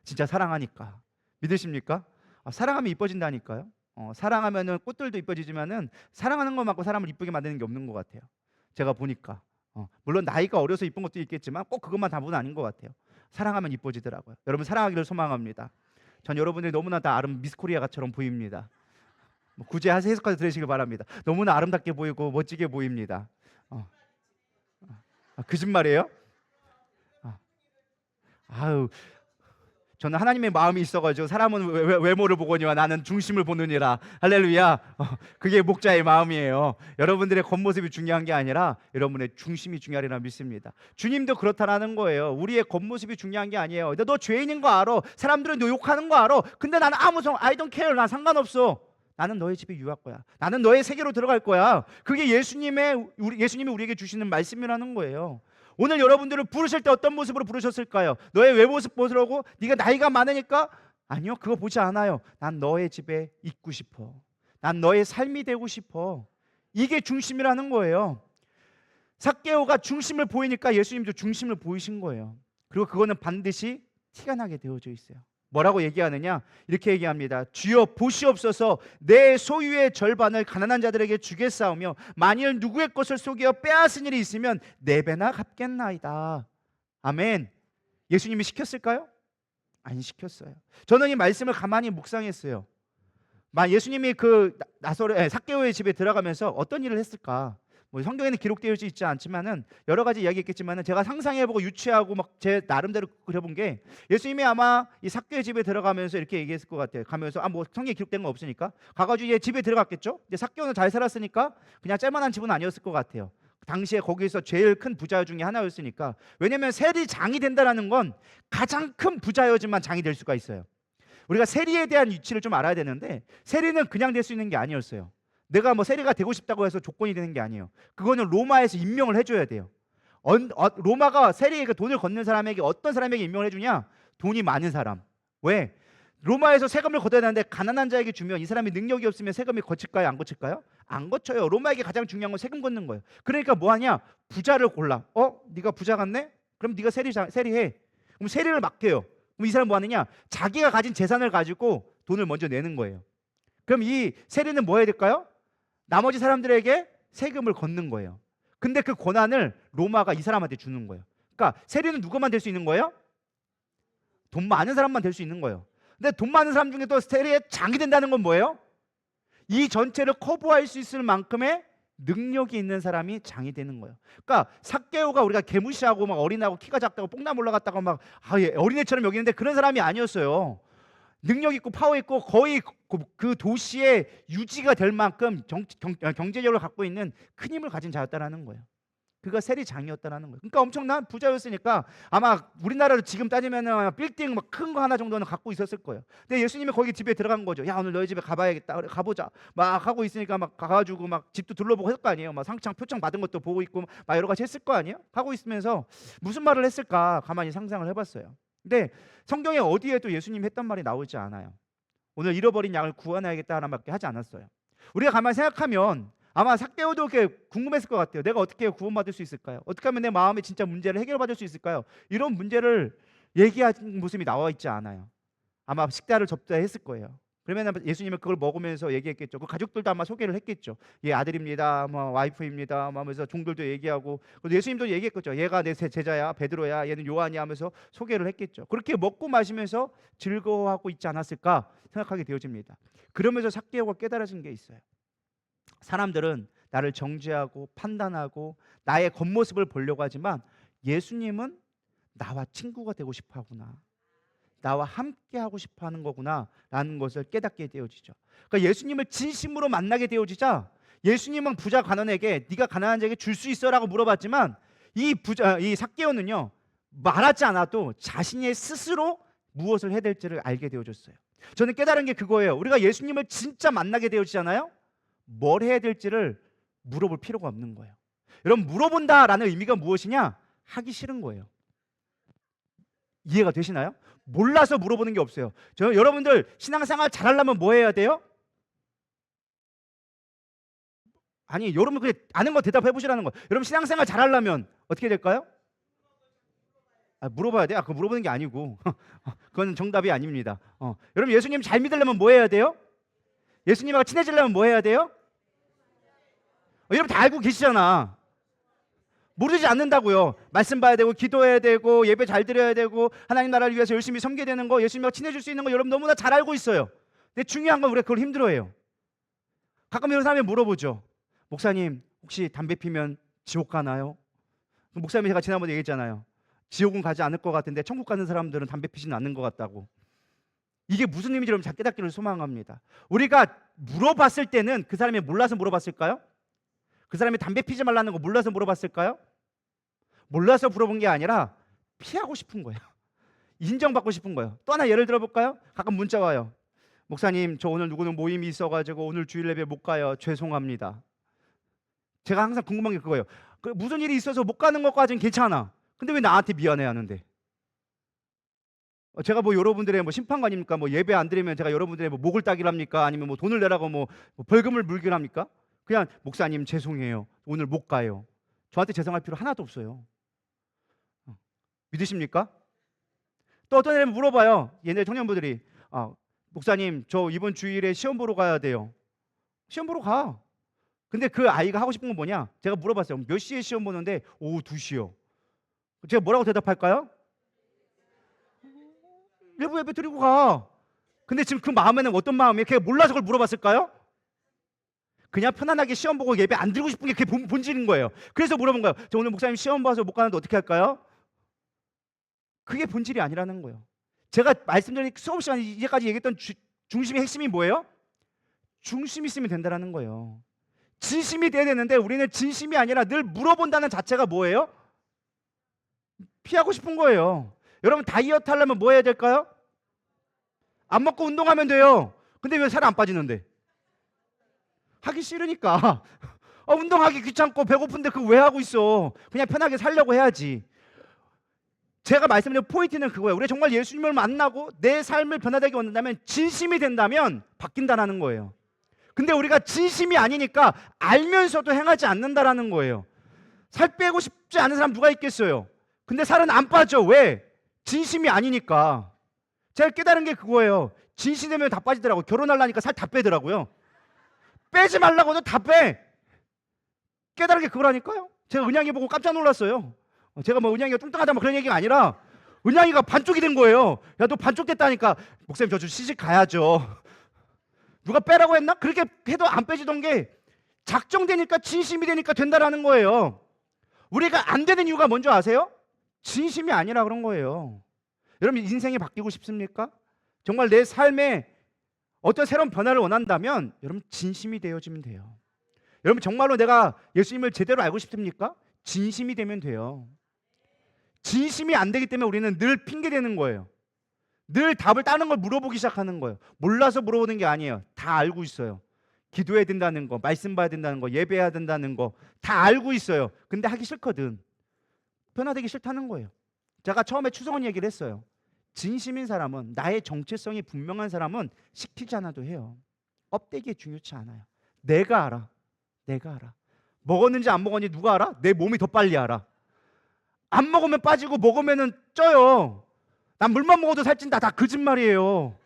진짜 사랑하니까. 믿으십니까? 사랑하면 이뻐진다니까요. 사랑하면은 꽃들도 이뻐지지만은 사랑하는 것만큼 사람을 이쁘게 만드는 게 없는 것 같아요. 제가 보니까 물론 나이가 어려서 이쁜 것도 있겠지만 꼭 그것만 다분은 아닌 것 같아요. 사랑하면 이뻐지더라고요. 여러분 사랑하기를 소망합니다. 전 여러분들이 너무나 다 미스코리아처럼 보입니다. 굳이 해석까지 들으시길 바랍니다. 너무나 아름답게 보이고 멋지게 보입니다. 거짓말이에요? 아유, 저는 하나님의 마음이 있어가지고 사람은 외모를 보거니와 나는 중심을 보느니라. 할렐루야. 그게 목자의 마음이에요. 여러분들의 겉모습이 중요한 게 아니라 여러분의 중심이 중요하리라 믿습니다. 주님도 그렇다라는 거예요. 우리의 겉모습이 중요한 게 아니에요. 너 죄인인 거 알아. 사람들은 너 욕하는 거 알아. 근데 나는 아무 I don't care. 난 상관없어. 나는 너의 집에 유할 거야. 나는 너의 세계로 들어갈 거야. 그게 예수님이 우리에게 주시는 말씀이라는 거예요. 오늘 여러분들을 부르실 때 어떤 모습으로 부르셨을까요? 너의 외모습 보시라고? 네가 나이가 많으니까? 아니요, 그거 보지 않아요. 난 너의 집에 있고 싶어. 난 너의 삶이 되고 싶어. 이게 중심이라는 거예요. 삭개오가 중심을 보이니까 예수님도 중심을 보이신 거예요. 그리고 그거는 반드시 티가 나게 되어져 있어요. 뭐라고 얘기하느냐? 이렇게 얘기합니다. 주여 보시옵소서, 내 소유의 절반을 가난한 자들에게 주겠사오며 만일 누구의 것을 속여 빼앗은 일이 있으면 네 배나 갚겠나이다. 아멘. 예수님이 시켰을까요? 안 시켰어요. 저는 이 말씀을 가만히 묵상했어요. 예수님이 삭개오의 집에 들어가면서 어떤 일을 했을까? 성경에는 기록되어 있지 않지만은 여러 가지 이야기했겠지만은 제가 상상해보고 유추하고 막 제 나름대로 그려본 게, 예수님이 아마 이 삭개오의 집에 들어가면서 이렇게 얘기했을 것 같아요. 가면서 성경에 기록된 건 없으니까 가가지고 얘 집에 들어갔겠죠. 근데 삭개오는 잘 살았으니까 그냥 짤만한 집은 아니었을 것 같아요. 당시에 거기서 제일 큰 부자 중에 하나였으니까. 왜냐면 세리 장이 된다라는 건 가장 큰 부자여야지만 장이 될 수가 있어요. 우리가 세리에 대한 위치를 좀 알아야 되는데, 세리는 그냥 될 수 있는 게 아니었어요. 내가 세리가 되고 싶다고 해서 조건이 되는 게 아니에요. 그거는 로마에서 임명을 해줘야 돼요. 로마가 세리에게 돈을 걷는 사람에게 어떤 사람에게 임명을 해주냐? 돈이 많은 사람. 왜? 로마에서 세금을 걷어야 되는데 가난한 자에게 주면 이 사람이 능력이 없으면 세금이 거칠까요? 안 거칠까요? 안 거쳐요. 로마에게 가장 중요한 건 세금 걷는 거예요. 그러니까 뭐 하냐? 부자를 골라. 네가 부자 같네? 그럼 네가 세리해. 그럼 세리를 맡겨요. 그럼 이 사람 뭐 하느냐? 자기가 가진 재산을 가지고 돈을 먼저 내는 거예요. 그럼 이 세리는 뭐 해야 될까요? 나머지 사람들에게 세금을 걷는 거예요. 근데 그 권한을 로마가 이 사람한테 주는 거예요. 그러니까 세리는 누구만 될 수 있는 거예요? 돈 많은 사람만 될 수 있는 거예요. 근데 돈 많은 사람 중에 또 세리의 장이 된다는 건 뭐예요? 이 전체를 커버할 수 있을 만큼의 능력이 있는 사람이 장이 되는 거예요. 그러니까 삭개오가 우리가 개무시하고 막 어린하고 키가 작다고 뽕남 올라갔다고 막 어린애처럼 여기는데 그런 사람이 아니었어요. 능력 있고 파워 있고 거의 그 도시의 유지가 될 만큼 경제력을 갖고 있는 큰 힘을 가진 자였다라는 거예요. 그가 세리장이었다라는 거예요. 그러니까 엄청난 부자였으니까 아마 우리나라로 지금 따지면 빌딩 막 큰 거 하나 정도는 갖고 있었을 거예요. 근데 예수님이 거기 집에 들어간 거죠. 야, 오늘 너희 집에 가봐야겠다. 그래, 가보자. 막 하고 있으니까 막 가가지고 막 집도 둘러보고 했을 거 아니에요. 막 상장 표창 받은 것도 보고 있고 막 여러 가지 했을 거 아니에요. 하고 있으면서 무슨 말을 했을까 가만히 상상을 해봤어요. 근데 성경에 어디에도 예수님 했던 말이 나오지 않아요. 오늘 잃어버린 양을 구원해야겠다 하나밖에 하지 않았어요. 우리가 가만히 생각하면 아마 삭개오도 그렇게 궁금했을 것 같아요. 내가 어떻게 구원받을 수 있을까요? 어떻게 하면 내 마음의 진짜 문제를 해결받을 수 있을까요? 이런 문제를 얘기하는 모습이 나와 있지 않아요. 아마 식사를 접대했을 거예요. 그러면 예수님은 그걸 먹으면서 얘기했겠죠. 그 가족들도 아마 소개를 했겠죠. 얘 아들입니다, 뭐 와이프입니다, 뭐 하면서 종들도 얘기하고, 그리고 예수님도 얘기했겠죠. 얘가 내 제자야, 베드로야, 얘는 요한이야 하면서 소개를 했겠죠. 그렇게 먹고 마시면서 즐거워하고 있지 않았을까 생각하게 되어집니다. 그러면서 삭개오가 깨달아진 게 있어요. 사람들은 나를 정죄하고 판단하고 나의 겉모습을 보려고 하지만 예수님은 나와 친구가 되고 싶어 하구나, 나와 함께 하고 싶어 하는 거구나 라는 것을 깨닫게 되어지죠. 그러니까 예수님을 진심으로 만나게 되어지자, 예수님은 부자 가난에게 네가 가난한 자에게 줄 수 있어 라고 물어봤지만 이 삭개오는요, 말하지 않아도 자신의 스스로 무엇을 해야 될지를 알게 되어졌어요. 저는 깨달은 게 그거예요. 우리가 예수님을 진짜 만나게 되어지잖아요. 뭘 해야 될지를 물어볼 필요가 없는 거예요. 여러분, 물어본다라는 의미가 무엇이냐? 하기 싫은 거예요. 이해가 되시나요? 몰라서 물어보는 게 없어요. 여러분들 신앙생활 잘하려면 뭐 해야 돼요? 아니, 여러분 그냥 아는 거 대답해 보시라는 거예요. 여러분 신앙생활 잘하려면 어떻게 될까요? 물어봐야 돼요. 그거 물어보는 게 아니고 그건 정답이 아닙니다. 여러분 예수님 잘 믿으려면 뭐 해야 돼요? 예수님하고 친해지려면 뭐 해야 돼요? 여러분 다 알고 계시잖아. 모르지 않는다고요. 말씀 봐야 되고, 기도해야 되고, 예배 잘 드려야 되고, 하나님 나라를 위해서 열심히 섬겨야 되는 거, 예수님하고 친해질 수 있는 거 여러분 너무나 잘 알고 있어요. 근데 중요한 건 우리가 그걸 힘들어해요. 가끔 이런 사람이 물어보죠. 목사님 혹시 담배 피면 지옥 가나요? 목사님이 제가 지난번에 얘기했잖아요. 지옥은 가지 않을 것 같은데 천국 가는 사람들은 담배 피지는 않는 것 같다고. 이게 무슨 의미인지 여러분 잘 깨닫기를 소망합니다. 우리가 물어봤을 때는 그 사람이 몰라서 물어봤을까요? 그 사람이 담배 피지 말라는 거 몰라서 물어봤을까요? 몰라서 물어본 게 아니라 피하고 싶은 거예요. 인정받고 싶은 거예요. 또 하나 예를 들어볼까요? 가끔 문자 와요. 목사님 저 오늘 누구는 모임이 있어가지고 오늘 주일 예배 못 가요. 죄송합니다. 제가 항상 궁금한 게 그거예요. 무슨 일이 있어서 못 가는 것까지는 괜찮아. 근데 왜 나한테 미안해 하는데? 제가 뭐 여러분들의 뭐 심판관입니까? 뭐 예배 안 드리면 제가 여러분들의 뭐 목을 따기랍니까? 아니면 뭐 돈을 내라고 뭐 벌금을 물기랍니까? 그냥 목사님 죄송해요. 오늘 못 가요. 저한테 죄송할 필요 하나도 없어요. 믿으십니까? 또 어떤 애를 물어봐요. 옛날 청년부들이 목사님 저 이번 주일에 시험 보러 가야 돼요. 시험 보러 가. 근데 그 아이가 하고 싶은 건 뭐냐? 제가 물어봤어요. 몇 시에 시험 보는데? 오후 2시요. 제가 뭐라고 대답할까요? 일부 예배 드리고 가. 근데 지금 그 마음에는 어떤 마음이에요? 걔가 몰라서 그걸 물어봤을까요? 그냥 편안하게 시험 보고 예배 안 드리고 싶은 게 그게 본질인 거예요. 그래서 물어본 거예요. 저 오늘 목사님 시험 봐서 못 가는데 어떻게 할까요? 그게 본질이 아니라는 거예요. 제가 말씀드린 수업 시간 이제까지 얘기했던 중심의 핵심이 뭐예요? 중심이 있으면 된다는 거예요. 진심이 돼야 되는데 우리는 진심이 아니라 늘 물어본다는 자체가 뭐예요? 피하고 싶은 거예요. 여러분 다이어트 하려면 뭐 해야 될까요? 안 먹고 운동하면 돼요. 근데 왜 살 안 빠지는데? 하기 싫으니까. 운동하기 귀찮고 배고픈데 그거 왜 하고 있어? 그냥 편하게 살려고 해야지. 제가 말씀드린 포인트는 그거예요. 우리가 정말 예수님을 만나고 내 삶을 변화되게 원한다면 진심이 된다면 바뀐다는 거예요. 근데 우리가 진심이 아니니까 알면서도 행하지 않는다라는 거예요. 살 빼고 싶지 않은 사람 누가 있겠어요? 근데 살은 안 빠져. 왜? 진심이 아니니까. 제가 깨달은 게 그거예요. 진심이 되면 다 빠지더라고요. 결혼하려니까 살 다 빼더라고요. 빼지 말라고도 다 빼. 깨달은 게 그거라니까요. 제가 은양이 보고 깜짝 놀랐어요. 제가 뭐 은양이가 뚱뚱하다 뭐 그런 얘기가 아니라 은양이가 반쪽이 된 거예요. 야, 너 반쪽 됐다니까. 목사님 저 좀 시집 가야죠. 누가 빼라고 했나? 그렇게 해도 안 빼지던 게 작정되니까 진심이 되니까 된다라는 거예요. 우리가 안 되는 이유가 뭔지 아세요? 진심이 아니라 그런 거예요. 여러분 인생이 바뀌고 싶습니까? 정말 내 삶에 어떤 새로운 변화를 원한다면 여러분 진심이 되어지면 돼요. 여러분 정말로 내가 예수님을 제대로 알고 싶습니까? 진심이 되면 돼요. 진심이 안 되기 때문에 우리는 늘 핑계대는 거예요. 늘 답을 다른 걸 물어보기 시작하는 거예요. 몰라서 물어보는 게 아니에요. 다 알고 있어요. 기도해야 된다는 거, 말씀 봐야 된다는 거, 예배해야 된다는 거 다 알고 있어요. 근데 하기 싫거든. 변화되기 싫다는 거예요. 제가 처음에 추성원 얘기를 했어요. 진심인 사람은, 나의 정체성이 분명한 사람은 시키지 않아도 해요. 껍데기에 중요치 않아요. 내가 알아. 내가 알아. 먹었는지 안 먹었는지 누가 알아? 내 몸이 더 빨리 알아. 안 먹으면 빠지고 먹으면 쪄요. 난 물만 먹어도 살찐다. 다 거짓말이에요.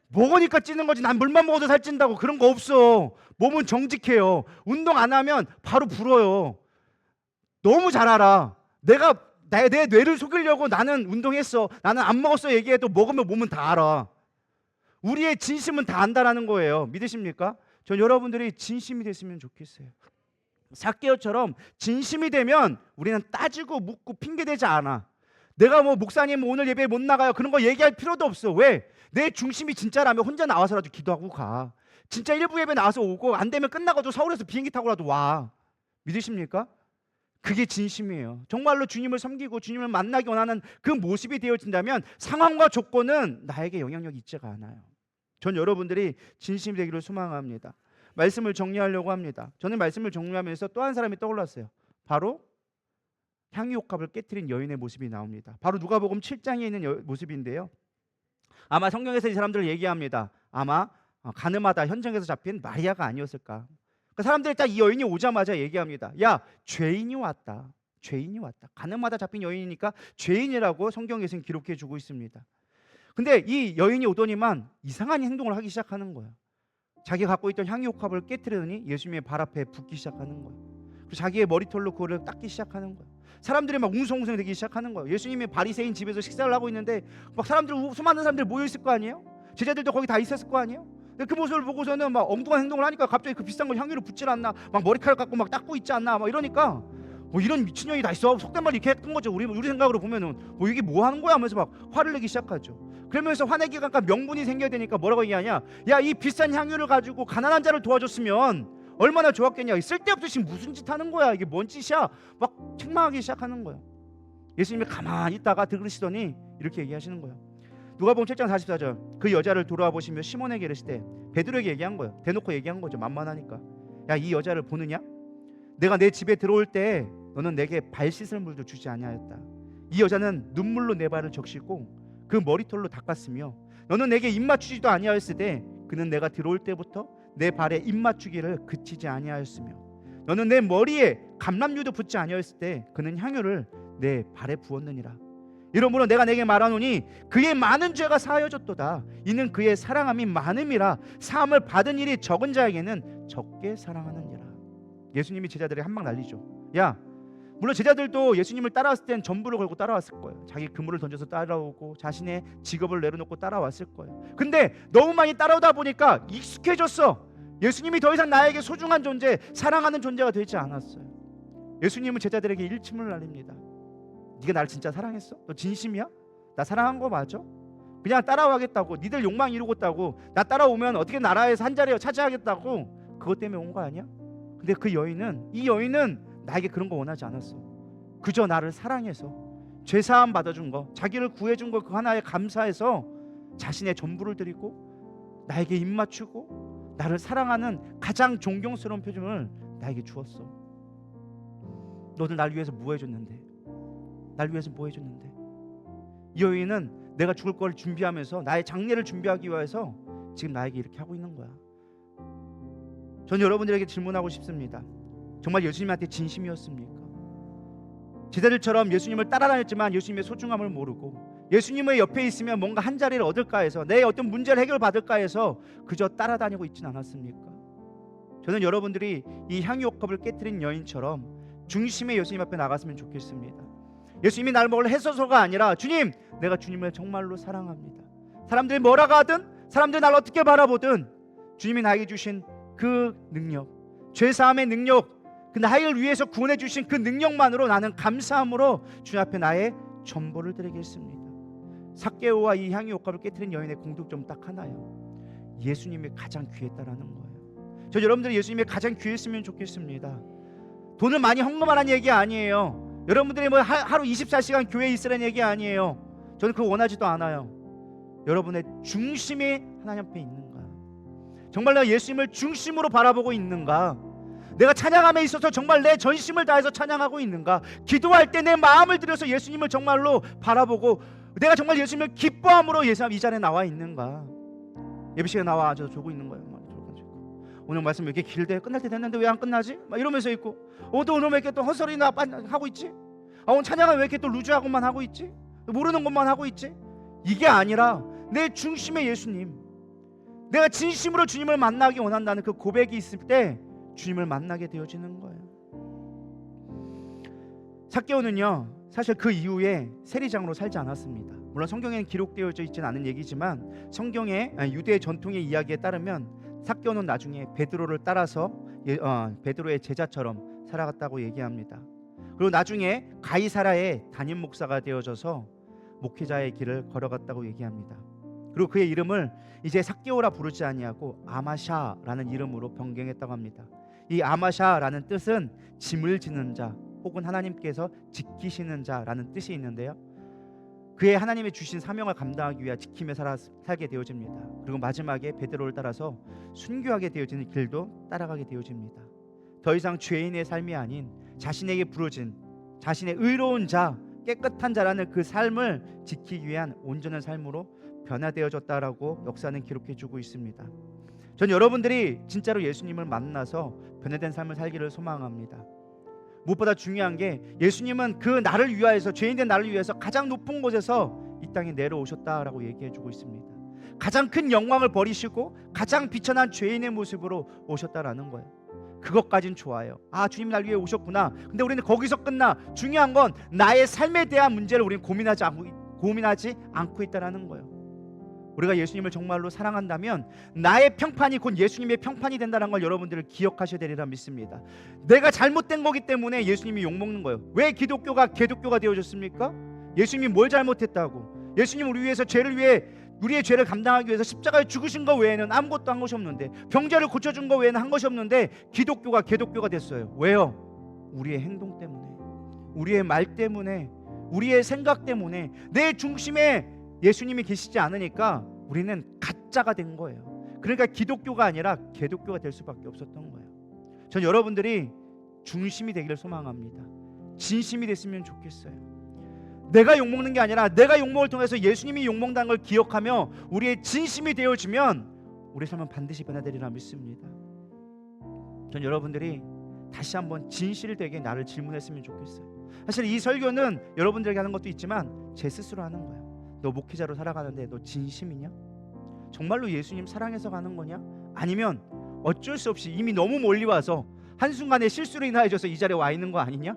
먹으니까 찌는 거지. 난 물만 먹어도 살찐다고 그런 거 없어. 몸은 정직해요. 운동 안 하면 바로 불어요. 너무 잘 알아. 내가 내 뇌를 속이려고 나는 운동했어, 나는 안 먹었어 얘기해도 먹으면 몸은 다 알아. 우리의 진심은 다 안다라는 거예요. 믿으십니까? 전 여러분들이 진심이 됐으면 좋겠어요. 삭개오처럼 진심이 되면 우리는 따지고 묻고 핑계대지 않아. 내가 뭐 목사님 오늘 예배에 못 나가요 그런 거 얘기할 필요도 없어. 왜? 내 중심이 진짜라면 혼자 나와서라도 기도하고 가. 진짜 일부 예배 나와서 오고 안 되면 끝나고도 서울에서 비행기 타고라도 와. 믿으십니까? 그게 진심이에요. 정말로 주님을 섬기고 주님을 만나기 원하는 그 모습이 되어진다면 상황과 조건은 나에게 영향력이 있지가 않아요. 전 여러분들이 진심이 되기를 소망합니다. 말씀을 정리하려고 합니다. 저는 말씀을 정리하면서 또 한 사람이 떠올랐어요. 바로 향유옥합을 깨트린 여인의 모습이 나옵니다. 바로 누가복음 7장에 있는 모습인데요. 아마 성경에서 이 사람들을 얘기합니다. 아마 가늠하다 현장에서 잡힌 마리아가 아니었을까. 사람들이 딱 이 여인이 오자마자 얘기합니다. 야, 죄인이 왔다. 죄인이 왔다. 가늠하다 잡힌 여인이니까 죄인이라고 성경에서는 기록해 주고 있습니다. 근데 이 여인이 오더니만 이상한 행동을 하기 시작하는 거예요. 자기가 갖고 있던 향유옥합을 깨트리더니 예수님의 발 앞에 붓기 시작하는 거예요. 그리고 자기의 머리털로 그거를 닦기 시작하는 거예요. 사람들이 막 웅성웅성 되기 시작하는 거예요. 예수님이 바리새인 집에서 식사를 하고 있는데 막 수많은 사람들이 모여 있을 거 아니에요? 제자들도 거기 다 있었을 거 아니에요? 그 모습을 보고서는 막 엉뚱한 행동을 하니까 갑자기 그 비싼 걸 향유로 붓질 않나, 막 머리카락 갖고 막 닦고 있지 않나, 막 이러니까 뭐 이런 미친년이 다 있어. 속된 말 이렇게 했던 거죠. 우리 생각으로 보면은 뭐 이게 뭐 하는 거야 하면서 막 화를 내기 시작하죠. 그러면서 화내기가 약간 명분이 생겨야 되니까 뭐라고 얘기하냐? 야, 이 비싼 향유를 가지고 가난한 자를 도와줬으면 얼마나 좋았겠냐. 쓸데없이 무슨 짓 하는 거야? 이게 뭔 짓이야? 막 책망하기 시작하는 거예요. 예수님이 가만히 있다가 들으시더니 이렇게 얘기하시는 거예요. 누가복음 7장 44절. 그 여자를 돌아보시며 시몬에게 이르시되, 베드로에게 얘기한 거예요. 대놓고 얘기한 거죠. 만만하니까. 야, 이 여자를 보느냐? 내가 내 집에 들어올 때 너는 내게 발 씻을 물도 주지 아니하였다. 이 여자는 눈물로 내 발을 적시고 그 머리털로 닦았으며 너는 내게 입 맞추지도 아니하였으되 그는 내가 들어올 때부터 내 발에 입 맞추기를 그치지 아니하였으며 너는 내 머리에 감람유도 붓지 아니하였을 때 그는 향유를 내 발에 부었느니라. 이러므로 내가 내게 말하노니 그의 많은 죄가 사하여졌도다. 이는 그의 사랑함이 많음이라. 사함을 받은 일이 적은 자에게는 적게 사랑하느니라. 예수님이 제자들에게 한 방 날리죠. 야, 물론 제자들도 예수님을 따라왔을 땐 전부를 걸고 따라왔을 거예요. 자기 그물을 던져서 따라오고 자신의 직업을 내려놓고 따라왔을 거예요. 근데 너무 많이 따라오다 보니까 익숙해졌어. 예수님이 더 이상 나에게 소중한 존재, 사랑하는 존재가 되지 않았어요. 예수님은 제자들에게 일침을 날립니다. 네가 나를 진짜 사랑했어? 너 진심이야? 나 사랑한 거 맞아? 그냥 따라와겠다고, 니들 욕망 이루고 있다고, 나 따라오면 어떻게 나라에서 한 자리 차지하겠다고 그것 때문에 온 거 아니야? 근데 이 여인은 나에게 그런 거 원하지 않았어. 그저 나를 사랑해서 죄사함 받아준 거, 자기를 구해준 거 그 하나에 감사해서 자신의 전부를 드리고 나에게 입 맞추고 나를 사랑하는 가장 존경스러운 표정을 나에게 주었어. 너는 날 위해서 뭐 해줬는데? 날 위해서 뭐 해줬는데? 이 여인은 내가 죽을 걸 준비하면서 나의 장례를 준비하기 위해서 지금 나에게 이렇게 하고 있는 거야. 전 여러분들에게 질문하고 싶습니다. 정말 예수님한테 진심이었습니까? 제자들처럼 예수님을 따라다녔지만 예수님의 소중함을 모르고 예수님의 옆에 있으면 뭔가 한 자리를 얻을까 해서 내 어떤 문제를 해결받을까 해서 그저 따라다니고 있진 않았습니까? 저는 여러분들이 이 향유옥합을 깨트린 여인처럼 중심의 예수님 앞에 나갔으면 좋겠습니다. 예수님이 나를 뭘 해서서가 아니라 주님, 내가 주님을 정말로 사랑합니다. 사람들이 뭐라고 하든, 사람들이 나를 어떻게 바라보든 주님이 나에게 주신 그 능력, 죄사함의 능력, 그 나를 위해서 구원해 주신 그 능력만으로 나는 감사함으로 주님 앞에 나의 전부를 드리겠습니다. 삭개오와 이 향유옥합을 깨트린 여인의 공통점 딱 하나요. 예수님이 가장 귀했다라는 거예요. 저 여러분들이 예수님이 가장 귀했으면 좋겠습니다. 돈을 많이 헌금하라는 얘기 아니에요. 여러분들이 뭐 하루 24시간 교회에 있으라는 얘기 아니에요. 저는 그거 원하지도 않아요. 여러분의 중심이 하나님 앞에 있는가? 정말 내가 예수님을 중심으로 바라보고 있는가? 내가 찬양함에 있어서 정말 내 전심을 다해서 찬양하고 있는가? 기도할 때 내 마음을 들여서 예수님을 정말로 바라보고 내가 정말 예수님을 기뻐함으로 이 자리에 나와 있는가? 예배 시간에 나와 저 조고 있는 거예요. 오늘 말씀 왜 이렇게 길대? 끝날 때 됐는데 왜 안 끝나지? 막 이러면서 있고, 또 오늘 왜 이렇게 또 헛소리나 하고 있지? 오늘 찬양은 왜 이렇게 또 루즈하고만 하고 있지? 모르는 것만 하고 있지? 이게 아니라 내 중심의 예수님, 내가 진심으로 주님을 만나기 원한다는 그 고백이 있을 때 주님을 만나게 되어지는 거예요. 삭개오는요, 사실 그 이후에 세리장으로 살지 않았습니다. 물론 성경에는 기록되어져 있지는 않은 얘기지만 성경의 유대 전통의 이야기에 따르면 삭개오는 나중에 베드로를 따라서 베드로의 제자처럼 살아갔다고 얘기합니다. 그리고 나중에 가이사라의 담임 목사가 되어져서 목회자의 길을 걸어갔다고 얘기합니다. 그리고 그의 이름을 이제 삭개오라 부르지 아니하고 아마샤라는 이름으로 변경했다고 합니다. 이 아마샤라는 뜻은 짐을 지는 자 혹은 하나님께서 지키시는 자라는 뜻이 있는데요, 그의 하나님의 주신 사명을 감당하기 위해 지키며 살게 되어집니다. 그리고 마지막에 베드로를 따라서 순교하게 되어지는 길도 따라가게 되어집니다. 더 이상 죄인의 삶이 아닌 자신에게 부르진 자신의 의로운 자, 깨끗한 자라는 그 삶을 지키기 위한 온전한 삶으로 변화되어졌다라고 역사는 기록해주고 있습니다. 전 여러분들이 진짜로 예수님을 만나서 변화된 삶을 살기를 소망합니다. 무엇보다 중요한 게 예수님은 그 나를 위하여서, 죄인된 나를 위해서 가장 높은 곳에서 이 땅에 내려오셨다라고 얘기해주고 있습니다. 가장 큰 영광을 버리시고 가장 비천한 죄인의 모습으로 오셨다라는 거예요. 그것까진 좋아요. 주님 날 위해 오셨구나. 근데 우리는 거기서 끝나. 중요한 건 나의 삶에 대한 문제를 우리는 고민하지 않고 있다라는 거예요. 우리가 예수님을 정말로 사랑한다면 나의 평판이 곧 예수님의 평판이 된다는 걸 여러분들을 기억하셔야 되리라 믿습니다. 내가 잘못된 거기 때문에 예수님이 욕먹는 거예요. 왜 기독교가 개독교가 되어졌습니까? 예수님이 뭘 잘못했다고? 예수님 우리 위해서 우리의 죄를 감당하기 위해서 십자가에 죽으신 거 외에는 아무것도 한 것이 없는데, 병자를 고쳐준 거 외에는 한 것이 없는데 기독교가 개독교가 됐어요. 왜요? 우리의 행동 때문에, 우리의 말 때문에, 우리의 생각 때문에 내 중심에 예수님이 계시지 않으니까 우리는 가짜가 된 거예요. 그러니까 기독교가 아니라 개독교가 될 수밖에 없었던 거예요. 전 여러분들이 중심이 되기를 소망합니다. 진심이 됐으면 좋겠어요. 내가 욕먹는 게 아니라 내가 욕먹을 통해서 예수님이 욕먹는다는 걸 기억하며 우리의 진심이 되어지면 우리 삶은 반드시 변화되리라 믿습니다. 전 여러분들이 다시 한번 진실되게 나를 질문했으면 좋겠어요. 사실 이 설교는 여러분들에게 하는 것도 있지만 제 스스로 하는 거예요. 너 목회자로 살아가는데 너 진심이냐? 정말로 예수님 사랑해서 가는 거냐? 아니면 어쩔 수 없이 이미 너무 멀리 와서 한순간에 실수로 인하여져서 이 자리에 와 있는 거 아니냐?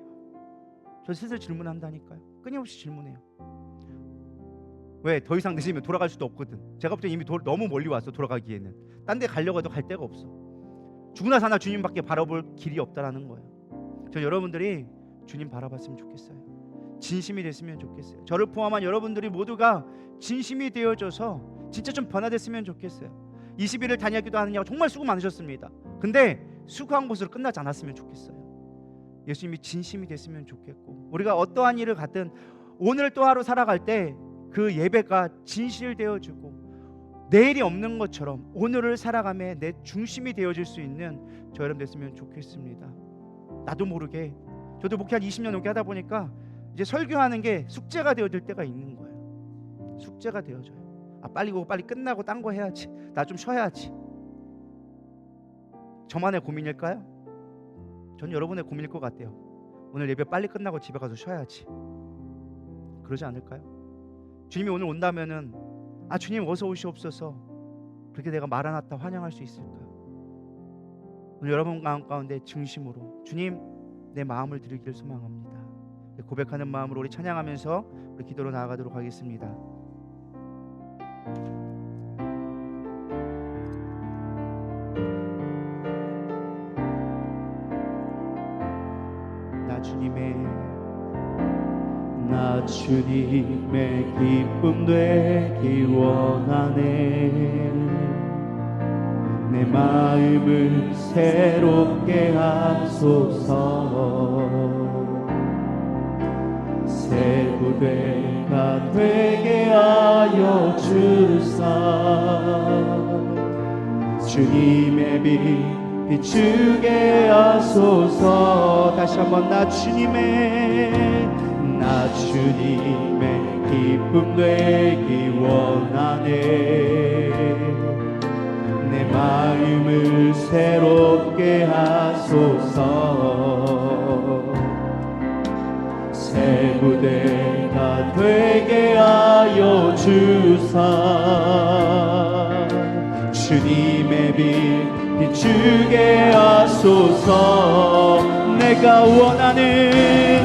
저 스스로 질문한다니까요. 끊임없이 질문해요. 왜? 더 이상 늦으면 돌아갈 수도 없거든. 제가 볼 때 이미 너무 멀리 왔어. 돌아가기에는 딴 데 가려고 해도 갈 데가 없어. 죽으나 사나 주님밖에 바라볼 길이 없다라는 거예요. 저 여러분들이 주님 바라봤으면 좋겠어요. 진심이 됐으면 좋겠어요. 저를 포함한 여러분들이 모두가 진심이 되어져서 진짜 좀 변화됐으면 좋겠어요. 20일을 다녀기도 하느냐고 정말 수고 많으셨습니다. 근데 수고한 곳으로 끝나지 않았으면 좋겠어요. 예수님이 진심이 됐으면 좋겠고, 우리가 어떠한 일을 갖든 오늘 또 하루 살아갈 때 그 예배가 진실되어지고 내일이 없는 것처럼 오늘을 살아가며 내 중심이 되어질 수 있는 저 여러분 됐으면 좋겠습니다. 나도 모르게 저도 목회 한 20년 넘게 하다 보니까 이제 설교하는 게 숙제가 되어질 때가 있는 거예요. 숙제가 되어져요. 빨리 끝나고 딴 거 해야지. 나 좀 쉬어야지. 저만의 고민일까요? 전 여러분의 고민일 것 같아요. 오늘 예배 빨리 끝나고 집에 가서 쉬어야지. 그러지 않을까요? 주님이 오늘 온다면은 주님 어서 오시옵소서, 그렇게 내가 마라나타 환영할 수 있을까요? 오늘 여러분 가운데 중심으로 주님 내 마음을 드리기를 소망합니다. 고백하는 마음으로 우리 찬양하면서 우리 기도로 나아가도록 하겠습니다. 나 주님의 기쁨 되기 원하네. 내 마음을 새롭게 하소서. 새 부대가 되게 하여 주사. 주님의 빛 비추게 하소서. 다시 한번 나 주님의 기쁨 되기 원하네. 내 마음을 새롭게 하소서. 새 부대가 되게 하여 주사 주님의 빛 비추게 하소서. 내가 원하는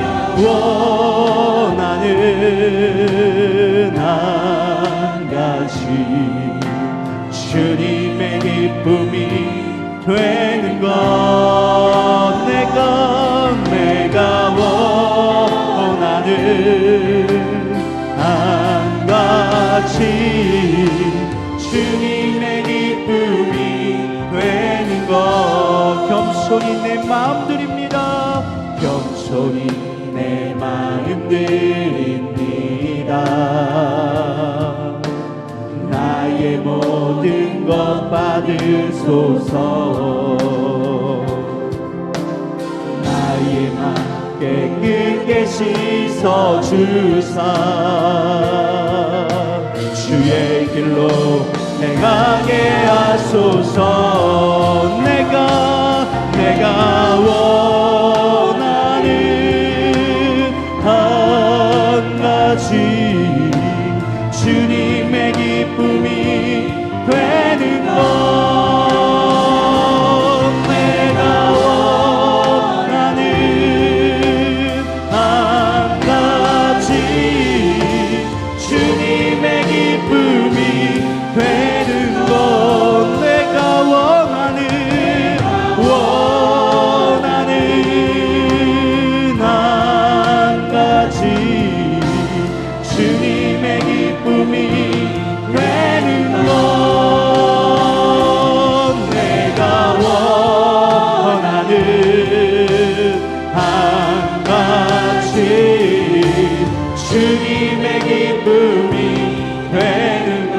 한 가지 주님의 기쁨이 되는 것. 내가 원하는 한 가지 주님의 기쁨이 되는 것. 겸손히 내 마음 드립니다. 겸손히 내 마음 드립니다. 나의 모든 것 받으소서. 나의 맘 깨끗게 씻어주사 주의 길로 행하게 하소서. 내가 원하는 한 가지 주님의 기쁨이 되는 것. 내가 원하는 한 가지 주님의 기쁨이 되는 것. 내가 원하는 한 가지 주님의 기쁨이 되는 것. 내가 원하는 한 가지 주님의 기쁨이 되는 것.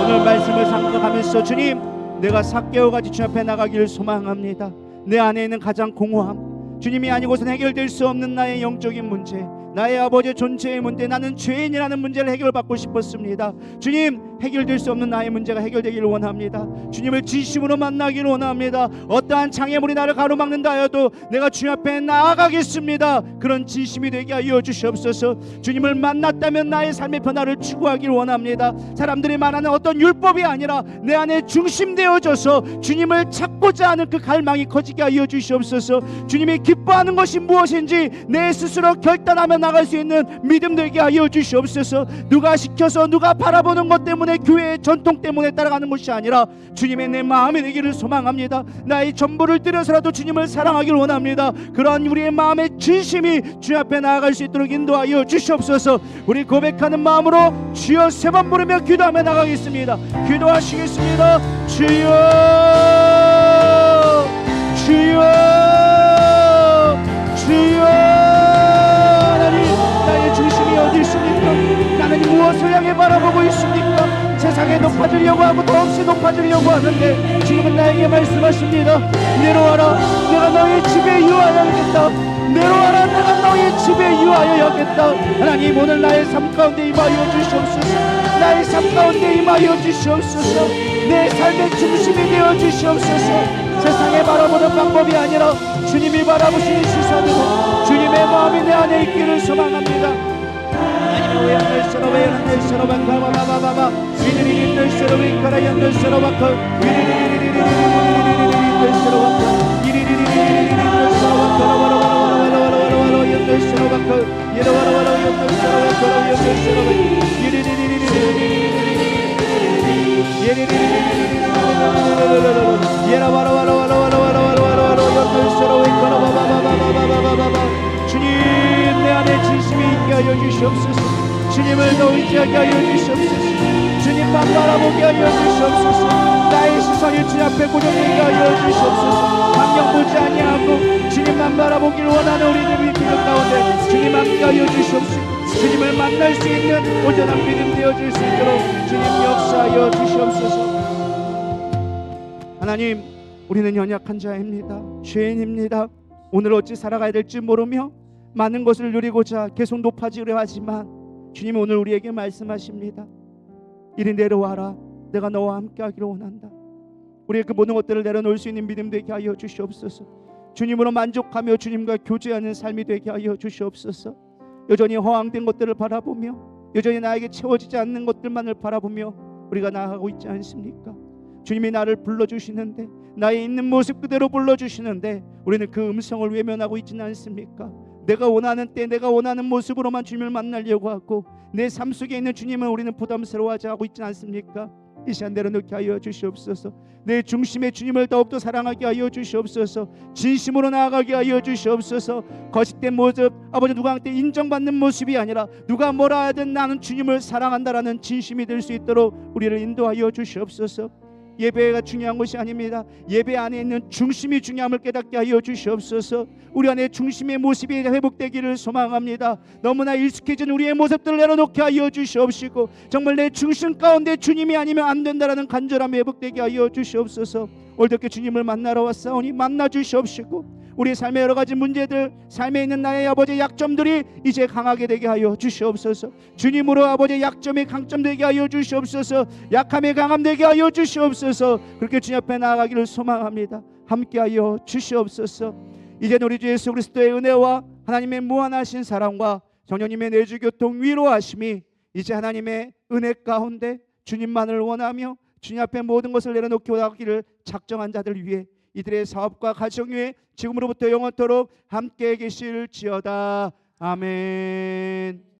오늘 말씀을 상속하면서 주님, 내가 삭개오같이 주 앞에 나가기를 소망합니다. 내 안에 있는 가장 공허함, 주님이 아니고선 해결될 수 없는 나의 영적인 문제, 나의 아버지의 존재의 문제, 나는 죄인이라는 문제를 해결받고 싶었습니다. 주님, 해결될 수 없는 나의 문제가 해결되기를 원합니다. 주님을 진심으로 만나기를 원합니다. 어떠한 장애물이 나를 가로막는다 하여도 내가 주님 앞에 나아가겠습니다. 그런 진심이 되게 하여 주시옵소서. 주님을 만났다면 나의 삶의 변화를 추구하기를 원합니다. 사람들이 말하는 어떤 율법이 아니라 내 안에 중심되어져서 주님을 찾고자 하는 그 갈망이 커지게 하여 주시옵소서. 주님이 기뻐하는 것이 무엇인지 내 스스로 결단하며 나갈 수 있는 믿음 되게 하여 주시옵소서. 누가 시켜서 누가 바라보는 것 때문에, 교회의 전통 때문에 따라가는 것이 아니라 주님의 내 마음이 되기를 소망합니다. 나의 전부를 들여서라도 주님을 사랑하기를 원합니다. 그러한 우리의 마음의 진심이 주 앞에 나아갈 수 있도록 인도하여 주시옵소서. 우리 고백하는 마음으로 주여 세 번 부르며 기도하며 나가겠습니다. 기도하시겠습니다. 주여, 주여, 주여. 하나님, 나의 중심이 어디 있습니까? 나는 무엇을 향해 바라보고 있습니까? 세상에 높아지려고 하고 더없이 높아지려고 하는데 지금은 나에게 말씀하십니다. 내려와라, 내가 너의 집에 유하여야겠다. 내려와라, 내가 너의 집에 유하여야겠다. 하나님, 오늘 나의 삶 가운데 임하여 주시옵소서. 나의 삶 가운데 임하여 주시옵소서. 내 삶의 중심이 되어 주시옵소서. 세상에 바라보는 방법이 아니라 주님이 바라보시는 시선으로 주님의 마음이 내 안에 있기를 소망합니다. 하나님이 왜 안될서로 왜 안될서로 바바바바바바 위리리리 될서로 위카라 안될서로 바커 위리리리리리리리리리리리 될서로 바커 이리리리리리리리 될서로 바커 와라와라와라와라와라와라 안될서로 바커 예라와라와라 안될서로 바커 안될서로 바커 주님, 내 안에 진심이 있게 하여 주시옵소서. 주님을 더 의지하게 하여 주시옵소서. 주님만 바라보게 하여 주시옵소서. 나의 시선이 주님 앞에 고정되게 하여 주시옵소서. 환경 보지 아니하고 주님만 바라보기를 원하는 우리들의 기도 가운데 주님 함께 하여 주시옵소서. 주님을 만날 수 있는 온전한 믿음 되어질 수 있도록 주님 역사하여 주시옵소서. 하나님, 우리는 연약한 자입니다. 죄인입니다. 오늘 어찌 살아가야 될지 모르며 많은 것을 누리고자 계속 높아지려 하지만 주님 오늘 우리에게 말씀하십니다. 이리 내려와라. 내가 너와 함께 하기를 원한다. 우리의 그 모든 것들을 내려놓을 수 있는 믿음 되게 하여 주시옵소서. 주님으로 만족하며 주님과 교제하는 삶이 되게 하여 주시옵소서. 여전히 허황된 것들을 바라보며 여전히 나에게 채워지지 않는 것들만을 바라보며 우리가 나아가고 있지 않습니까? 주님이 나를 불러주시는데, 나의 있는 모습 그대로 불러주시는데 우리는 그 음성을 외면하고 있지는 않습니까? 내가 원하는 때 내가 원하는 모습으로만 주님을 만나려고 하고 내 삶 속에 있는 주님은 우리는 부담스러워하지 하고 있지 않습니까? 이 시간 내려놓게 하여 주시옵소서. 내 중심의 주님을 더욱더 사랑하게 하여 주시옵소서. 진심으로 나아가게 하여 주시옵소서. 거짓된 모습, 아버지 누구한테 인정받는 모습이 아니라 누가 뭐라 하든 나는 주님을 사랑한다라는 진심이 될 수 있도록 우리를 인도하여 주시옵소서. 예배가 중요한 것이 아닙니다. 예배 안에 있는 중심이 중요함을 깨닫게 하여 주시옵소서. 우리 안에 중심의 모습이 회복되기를 소망합니다. 너무나 익숙해진 우리의 모습들을 내려놓게 하여 주시옵시고 정말 내 중심 가운데 주님이 아니면 안 된다라는 간절함이 회복되게 하여 주시옵소서. 올드게 주님을 만나러 왔사오니 만나 주시옵시고 우리 삶의 여러 가지 문제들, 삶에 있는 나의 아버지의 약점들이 이제 강하게 되게 하여 주시옵소서. 주님으로 아버지의 약점이 강점되게 하여 주시옵소서. 약함이 강함되게 하여 주시옵소서. 그렇게 주님 앞에 나아가기를 소망합니다. 함께하여 주시옵소서. 이제 우리 주 예수 그리스도의 은혜와 하나님의 무한하신 사랑과 성령님의 내주 교통 위로하심이 이제 하나님의 은혜 가운데 주님만을 원하며 주님 앞에 모든 것을 내려놓기 원하기를 작정한 자들 위해 이들의 사업과 가정 위에 지금으로부터 영원토록 함께 계실지어다. 아멘.